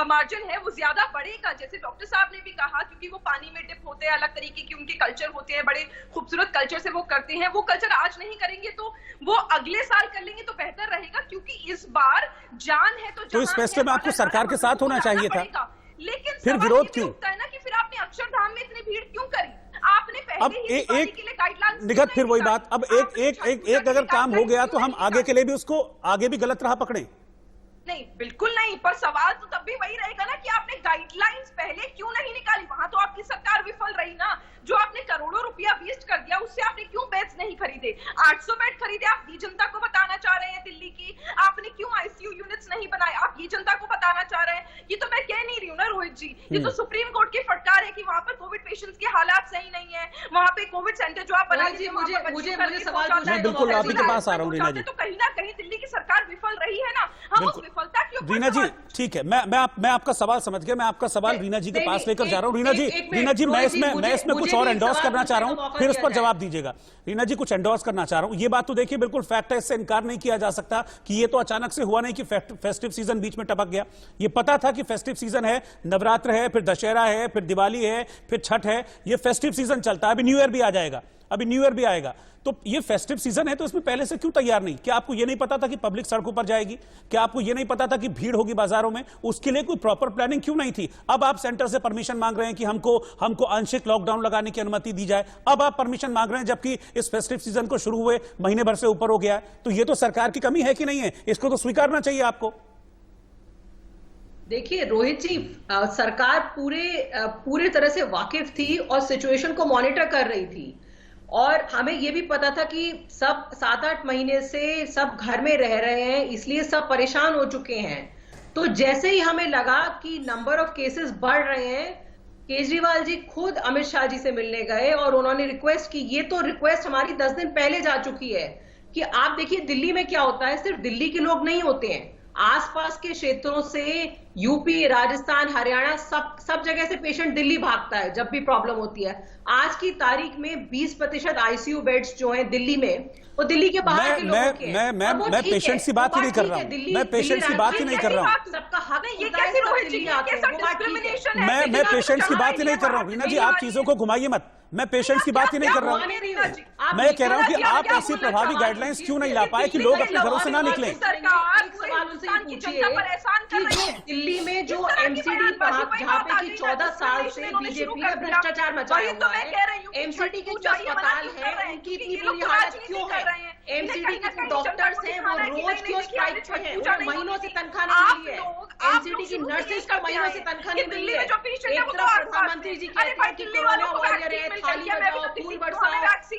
मार्जिन है वो ज्यादा बढ़ेगा। जैसे डॉक्टर साहब ने भी कहा, क्योंकि वो पानी में डिप होते हैं, अलग तरीके की उनके कल्चर होते हैं, बड़े खूबसूरत कल्चर से वो करते हैं। वो कल्चर आज नहीं करेंगे तो वो अगले साल कर लेंगे तो बेहतर रहेगा, क्योंकि इस बार जान है तो इस फैसले में आपको सरकार के साथ होना चाहिए था, लेकिन फिर विरोध क्यों होता है ना कि फिर आपने अक्षरधाम में इतनी भीड़ क्यों करी? आपने अब एक निखत फिर वही बात, अब एक अगर काम हो गया तो हम आगे के लिए भी उसको आगे भी गलत राह पकड़े? नहीं, बिल्कुल नहीं, पर सवाल तो तब भी वही रहेगा ना कि आपने गाइडलाइंस पहले क्यों नहीं निकाली। वहां तो आपकी सरकार विफल रही ना। जो आपने करोड़ों रुपया वेस्ट कर दिया, उससे आपने क्यों बेड्स नहीं खरीदे? 800 बेड खरीदे, आप ये जनता को बताना चाह रहे हैं दिल्ली की। आपने क्यों आईसीयू यूनिट्स नहीं बनाए, आप ये जनता को बताना चाह रहे हैं। ये तो मैं कह नहीं रही हूँ ना रोहित जी, ये तो सुप्रीम कोर्ट की फटकार है कि वहां पर कोविड पेशेंट्स के हालात सही नहीं है। वहां पे कोविड सेंटर जो आप बना मुझे सवाल मैं बिल्कुल आप ही के पास आ रहा हूँ रीना जी। तो कहीं ना कहीं दिल्ली की सरकार विफल रही है ना, हम उस विफलता के ऊपर रीना जी ठीक है, मैं आपका सवाल समझ गया, मैं आपका सवाल रीना जी के पास लेकर जा रहा हूँ। रीना जी मैं इसमें कुछ और एंडोर्स करना चाह रहा हूं, फिर उस पर जवाब दीजिएगा। रीना जी कुछ एंडोर्स करना चाह रहा हूं, ये बात तो देखिए बिल्कुल फैक्ट है, इससे इनकार नहीं किया जा सकता कि ये तो अचानक से हुआ नहीं कि फेस्टिव सीजन बीच में टपक गया। ये पता था कि फेस्टिव सीजन है, नवरात्र है, फिर दशहरा है, फिर दिवाली है, फिर छठ है, ये फेस्टिव सीजन चलता है। अभी न्यू ईयर भी आ जाएगा, अभी न्यू ईयर भी आएगा, तो ये फेस्टिव सीजन है, तो इसमें पहले से क्यों तैयार नहीं? क्या आपको ये नहीं पता था कि पब्लिक सड़कों पर जाएगी? क्या आपको ये नहीं पता था कि भीड़ होगी बाजारों में? उसके लिए कोई प्रॉपर प्लानिंग क्यों नहीं थी? अब आप सेंटर से परमिशन मांग रहे हैं कि हमको आंशिक लॉकडाउन लगाने की अनुमति दी जाए। अब आप परमिशन मांग रहे हैं जबकि इस फेस्टिव सीजन को शुरू हुए महीने भर से ऊपर हो गया है। तो ये तो सरकार की कमी है कि नहीं है? इसको तो स्वीकारना चाहिए आपको। देखिए रोहित जी, सरकार पूरे तरह से वाकिफ थी और सिचुएशन को मॉनिटर कर रही थी, और हमें यह भी पता था कि सब 7-8 महीने से सब घर में रह रहे हैं, इसलिए सब परेशान हो चुके हैं। तो जैसे ही हमें लगा कि नंबर ऑफ केसेस बढ़ रहे हैं, केजरीवाल जी खुद अमित शाह जी से मिलने गए और उन्होंने रिक्वेस्ट की। ये तो रिक्वेस्ट हमारी 10 दिन पहले जा चुकी है कि आप देखिए दिल्ली में क्या होता है, सिर्फ दिल्ली के लोग नहीं होते हैं, आसपास के क्षेत्रों से यूपी, राजस्थान, हरियाणा, सब जगह से पेशेंट दिल्ली भागता है जब भी प्रॉब्लम होती है। आज की तारीख में 20% आईसीयू बेड्स जो हैं दिल्ली में, वो दिल्ली के बाहर के लोगों के हैं। मैं पेशेंट्स की बात ही नहीं कर रहा हूं, मैं पेशेंट्स की बात ही नहीं कर रहा हूं। सबका हक ये कैसी रोहित जी, ये कैसा डिस्क्रिमिनेशन है? मैं पेशेंट्स की बात ही नहीं कर रहा हूं। रीना जी आप चीजों को घुमाइए मत, मैं पेशेंट्स की बात ही नहीं कर रहा हूं। मैं कह रहा हूं कि आप ऐसी प्रभावी गाइडलाइंस क्यों नहीं ला पाए कि लोग अपने घरों से ना निकलें? दिल्ली में जो एमसीडी जहाँ पे कि 14 साल से बीजेपी ने भ्रष्टाचार मचाया हुआ है, एमसीडी के जो अस्पताल है उनकी इतनी बुरी हालत क्यों है? एमसीडी के जो डॉक्टर्स हैं वो रोज क्यों स्ट्राइक पे हैं? उन्हें महीनों से तनख्वाह नहीं मिली है। एमसीडी की नर्सेज को महीनों से तनख्वाह नहीं मिली है। एक तरफ प्रधानमंत्री जी कहते हैं कि कोरोना वॉरियर है, थाली बजाओ, फूल बरसाओ,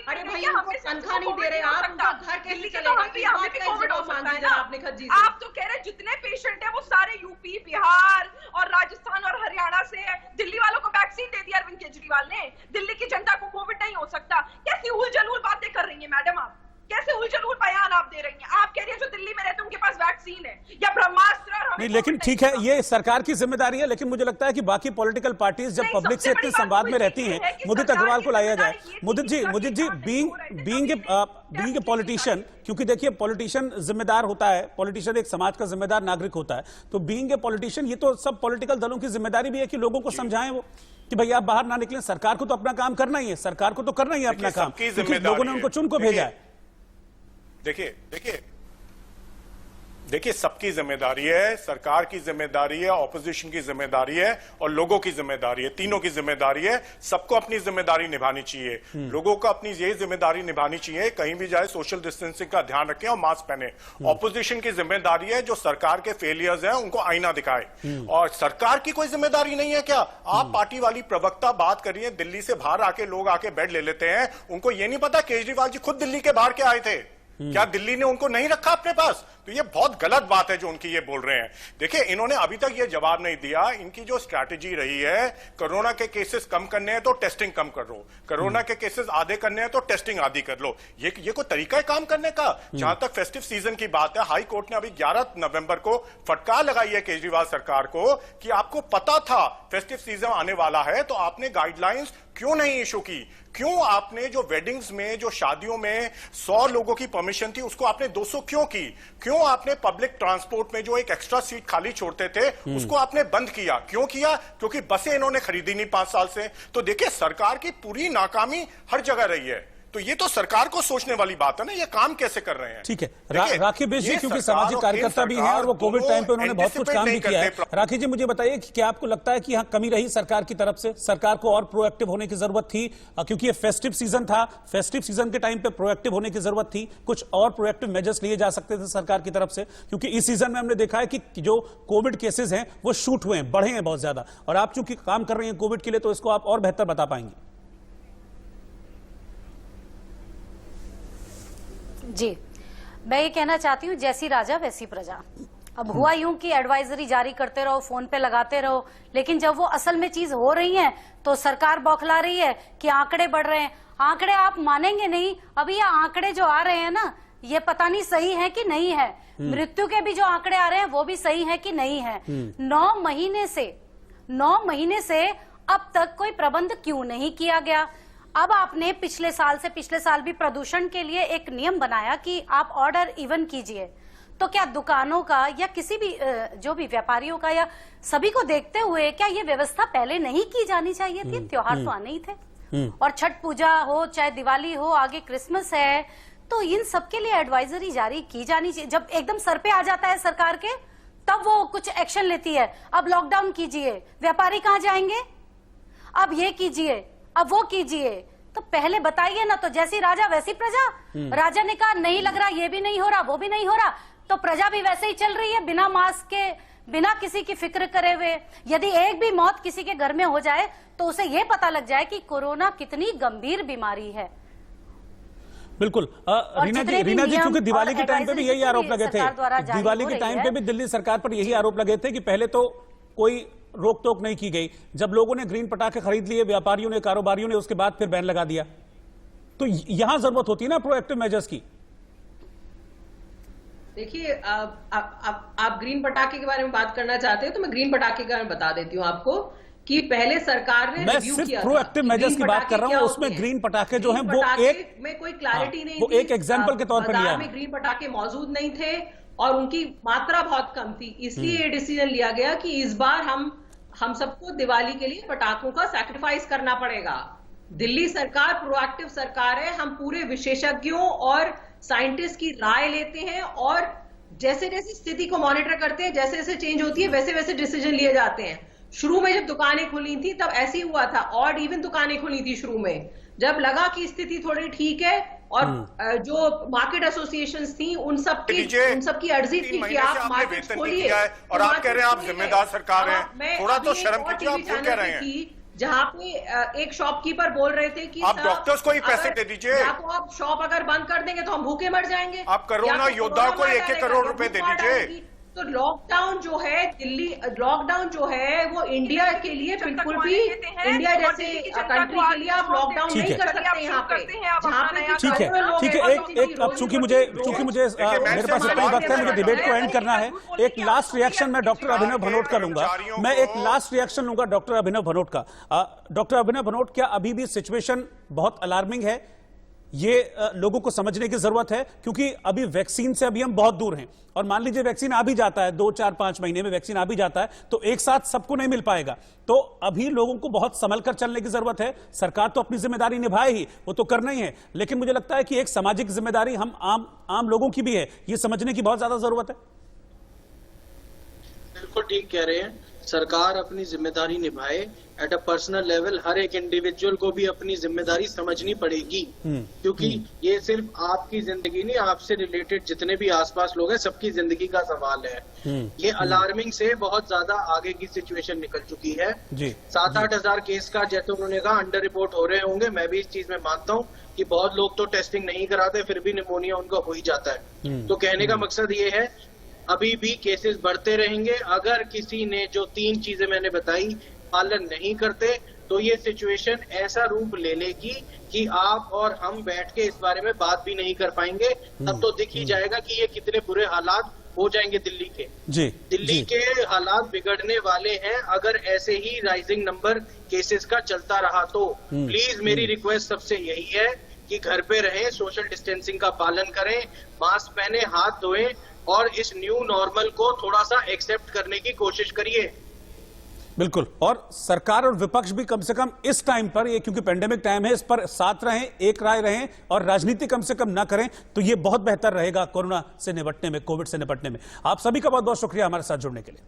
अरे भाई उनको तनख्वाह नहीं दे रहे आप, उनका घर कैसे चलेगा? इस बात का जवाब मांगिए जरा आप निखत जी से। आप तो कह रहे जितने पेशेंट है वो सारे यूपी, बिहार और राजस्थान और हरियाणा से है। दिल्ली वालों को वैक्सीन दे दी अरविंद केजरीवाल ने, दिल्ली की जनता को कोविड नहीं हो सकता। कैसी उलझुल बातें कर रही है मैडम आप, कैसे उलझुल बयान आप दे रही हैं? आप कह रही है जो दिल्ली में रहते हैं उनके पास वैक्सीन है या ब्रह्मास्त्र। नहीं, लेकिन ठीक है, ये सरकार की जिम्मेदारी है, लेकिन मुझे लगता है कि बाकी पॉलिटिकल पार्टीज जब पब्लिक से इतने संवाद में रहती हैं, मुदित अग्रवाल को लाया जाए। मुदित जी बीइंग ए पॉलिटिशियन, क्योंकि देखिए पॉलिटिशियन जिम्मेदार होता है, पॉलिटिशियन एक समाज का जिम्मेदार नागरिक होता है, तो बीइंग ए पॉलिटिशियन ये तो सब पॉलिटिकल दलों की जिम्मेदारी भी है कि लोगों को समझाएं वो कि भाई आप बाहर ना निकलें। सरकार को तो अपना काम करना ही है, सरकार को तो करना ही है अपना काम, क्योंकि लोगों ने उनको चुन को भेजा है। देखिए सबकी जिम्मेदारी है, सरकार की जिम्मेदारी है, ऑपोजिशन की जिम्मेदारी है और लोगों की जिम्मेदारी है, तीनों की जिम्मेदारी है। सबको अपनी जिम्मेदारी निभानी चाहिए। लोगों को अपनी ये जिम्मेदारी निभानी चाहिए, कहीं भी जाए सोशल डिस्टेंसिंग का ध्यान रखें और मास्क पहने। ऑपोजिशन की जिम्मेदारी है जो सरकार के फेलियर्स हैं उनको आईना दिखाए। और सरकार की कोई जिम्मेदारी नहीं है क्या? आप पार्टी वाली प्रवक्ता बात करिए, दिल्ली से बाहर आके लोग आके बेड ले लेते हैं, उनको ये नहीं पता केजरीवाल जी खुद दिल्ली के बाहर के आए थे, क्या दिल्ली ने उनको नहीं रखा अपने पास? तो ये बहुत गलत बात है जो उनकी ये बोल रहे हैं। देखिए, इन्होंने अभी तक ये जवाब नहीं दिया। इनकी जो स्ट्रैटेजी रही है, कोरोना के केसेस कम करने हैं तो टेस्टिंग कम कर लो, कोरोना के केसेस आधे करने हैं तो टेस्टिंग आधी कर लो। ये कोई तरीका है काम करने का? जहां तक फेस्टिव सीजन की बात है, हाई कोर्ट ने अभी 11 नवंबर को फटकार लगाई है केजरीवाल सरकार को कि आपको पता था फेस्टिव सीजन आने वाला है तो आपने गाइडलाइंस क्यों नहीं इशू की? क्यों आपने जो वेडिंग्स में, जो शादियों में 100 लोगों की परमिशन थी उसको आपने 200 क्यों की? क्यों आपने पब्लिक ट्रांसपोर्ट में जो एक एक्स्ट्रा सीट खाली छोड़ते थे उसको आपने बंद किया? क्यों किया? क्योंकि बसें इन्होंने खरीदी नहीं 5 साल से। तो देखिए, सरकार की पूरी नाकामी हर जगह रही है। तो ये तो सरकार को सोचने वाली बात है ना, ये काम कैसे कर रहे हैं। ठीक है, राखी बेश जी, क्योंकि सामाजिक कार्यकर्ता भी हैं और वो कोविड टाइम पे उन्होंने बहुत कुछ काम भी किया है। राखी जी, मुझे बताइए कि क्या आपको लगता है कि यहाँ कमी रही सरकार की तरफ से? सरकार को और प्रोएक्टिव होने की जरूरत थी, क्योंकि ये फेस्टिव सीजन था, फेस्टिव सीजन के टाइम पे प्रोएक्टिव होने की जरूरत थी, कुछ और प्रोएक्टिव मेजर्स लिए जा सकते थे सरकार की तरफ से, क्योंकि इस सीजन में हमने देखा है कि जो कोविड केसेस हैं वो शूट हुए हैं, बढ़े हैं बहुत ज्यादा, और आप चूंकि काम कर रहे हैं कोविड के लिए तो इसको आप और बेहतर बता पाएंगे। जी, मैं ये कहना चाहती हूँ, जैसी राजा वैसी प्रजा। अब हुआ यूं कि एडवाइजरी जारी करते रहो, फोन पे लगाते रहो, लेकिन जब वो असल में चीज हो रही है तो सरकार बौखला रही है कि आंकड़े बढ़ रहे हैं। आंकड़े आप मानेंगे नहीं, अभी ये आंकड़े जो आ रहे हैं ना, ये पता नहीं सही है कि नहीं है। मृत्यु के भी जो आंकड़े आ रहे हैं वो भी सही है कि नहीं है। 9 महीने से अब तक कोई प्रबंध क्यों नहीं किया गया? अब आपने पिछले साल भी प्रदूषण के लिए एक नियम बनाया कि आप ऑर्डर इवन कीजिए, तो क्या दुकानों का या किसी भी जो भी व्यापारियों का या सभी को देखते हुए क्या ये व्यवस्था पहले नहीं की जानी चाहिए थी? त्योहार तो आने ही थे, और छठ पूजा हो चाहे दिवाली हो, आगे क्रिसमस है, तो इन सबके लिए एडवाइजरी जारी की जानी चाहिए। जब एकदम सर पे आ जाता है सरकार के, तब वो कुछ एक्शन लेती है। अब लॉकडाउन कीजिए, व्यापारी कहाँ जाएंगे? अब ये कीजिए, अब वो कीजिए, तो पहले बताइए ना। तो जैसी राजा वैसी प्रजा। राजा ने कहा नहीं लग रहा, ये भी नहीं हो रहा, वो भी नहीं हो रहा, तो प्रजा भी वैसे ही चल रही है, बिना मास्क के, बिना किसी की फिक्र करे हुए। यदि एक भी मौत किसी के घर में हो जाए तो उसे ये पता लग जाए कि कोरोना कितनी गंभीर बीमारी है। बिल्कुल। रीना जी, क्योंकि दिवाली के टाइम पे भी यही आरोप लगे थे, दिवाली के टाइम पे भी दिल्ली सरकार पर यही आरोप लगे थे कि पहले तो कोई रोक टोक नहीं की गई, जब लोगों ने ग्रीन पटाखे खरीद लिए, व्यापारियों ने, कारोबारियों ने, उसके बाद फिर बैन लगा दिया। तो यहां जरूरत होती है ना प्रोएक्टिव मेजर्स की। देखिए, आप ग्रीन पटाखे के बारे में बात करना चाहते हैं तो मैं ग्रीन पटाखे के बारे में बता देती हूँ आपको कि पहले सरकार ने मैं सिर्फ प्रोएक्टिव मेजर्स की बात कर रहा हूँ, उसमें ग्रीन पटाखे जो हैं वो एक में कोई क्लैरिटी नहीं वो थी, एक एग्जांपल के तौर पर लिया में ग्रीन पटाखे मौजूद नहीं थे और उनकी मात्रा बहुत कम थी, इसलिए ये डिसीजन लिया गया कि इस बार हम सबको दिवाली के लिए पटाखों का सैक्रिफाइस करना पड़ेगा। दिल्ली सरकार प्रोएक्टिव सरकार है, हम पूरे विशेषज्ञों और साइंटिस्ट की राय लेते हैं और जैसे जैसे स्थिति को मॉनिटर करते हैं, जैसे जैसे चेंज होती है वैसे वैसे डिसीजन लिए जाते हैं। शुरू में जब दुकानें खुली थी तब ऐसे ही हुआ था, ऑड इवन दुकानें खुली थी शुरू में, जब लगा कि स्थिति थोड़ी ठीक है और जो मार्केट एसोसिएशंस थी उन सब की अर्जी थी कि आप मार्केट खोलिए, और आप कह रहे हैं आप जिम्मेदार सरकार हैं, थोड़ा तो शर्म कीजिए, आप क्यों कह रहे हैं? जहाँ पे एक शॉपकीपर बोल रहे थे कि आप डॉक्टर्स को ही पैसे दे दीजिए, या तो आप शॉप अगर बंद कर देंगे तो हम भूखे मर जाएंगे, आप कोरोना योद्धाओं को 1-1 करोड़ रुपए दे दीजिए। तो लॉकडाउन जो है लॉकडाउन जो है वो इंडिया के लिए बिल्कुल भी, इंडिया जैसे कंट्री के लिए आप लॉकडाउन नहीं कर सकते यहाँ पे, जहाँ पे ठीक है। एक अब चूंकि मुझे मेरे पास इतना वक्त है, मुझे डिबेट को एंड करना है। एक लास्ट रिएक्शन मैं डॉक्टर अभिनव भनोट का लूंगा, मैं एक लास्ट रिएक्शन लूंगा डॉक्टर अभिनव भनोट का। डॉक्टर अभिनव भनोट, क्या अभी भी सिचुएशन बहुत अलार्मिंग है? ये लोगों को समझने की जरूरत है, क्योंकि अभी वैक्सीन से अभी हम बहुत दूर हैं, और मान लीजिए वैक्सीन आ भी जाता है, 2, 4, 5 महीने में वैक्सीन आ भी जाता है, तो एक साथ सबको नहीं मिल पाएगा। तो अभी लोगों को बहुत संभल कर चलने की जरूरत है। सरकार तो अपनी जिम्मेदारी निभाए ही, वो तो करना ही है, लेकिन मुझे लगता है कि एक सामाजिक जिम्मेदारी हम आम लोगों की भी है, ये समझने की बहुत ज्यादा जरूरत है। बिल्कुल ठीक कह रहे हैं। सरकार अपनी जिम्मेदारी निभाए एट अ पर्सनल लेवल। हर एक इंडिविजुअल को भी अपनी जिम्मेदारी समझनी पड़ेगी, क्योंकि ये सिर्फ आपकी जिंदगी नहीं, आपसे रिलेटेड जितने भी आसपास लोग हैं सबकी जिंदगी का सवाल है। ये अलार्मिंग से बहुत ज्यादा आगे की सिचुएशन निकल चुकी है। 7-8 हजार केस का, जैसे उन्होंने कहा, अंडर रिपोर्ट हो रहे होंगे। मैं भी इस चीज में मानता हूँ कि बहुत लोग तो टेस्टिंग नहीं कराते, फिर भी निमोनिया उनका हो ही जाता है। तो कहने का मकसद ये है, अभी भी केसेस बढ़ते रहेंगे। अगर किसी ने जो 3 चीजें मैंने बताई पालन नहीं करते तो ये सिचुएशन ऐसा रूप ले लेगी कि आप और हम बैठ के इस बारे में बात भी नहीं कर पाएंगे। तब तो दिख ही जाएगा कि ये कितने बुरे हालात हो जाएंगे दिल्ली के। दिल्ली के हालात बिगड़ने वाले हैं अगर ऐसे ही राइजिंग नंबर केसेस का चलता रहा तो। प्लीज मेरी रिक्वेस्ट सबसे यही है कि घर पे रहें, सोशल डिस्टेंसिंग का पालन करें, मास्क पहने, हाथ धोएं और इस न्यू नॉर्मल को थोड़ा सा एक्सेप्ट करने की कोशिश करिए। बिल्कुल, और सरकार और विपक्ष भी कम से कम इस टाइम पर, ये क्योंकि पेंडेमिक टाइम है, इस पर साथ रहें, एक राय रहें और राजनीति कम से कम ना करें, तो ये बहुत बेहतर रहेगा कोरोना से निपटने में, कोविड से निपटने में। आप सभी का बहुत बहुत शुक्रिया हमारे साथ जुड़ने के लिए।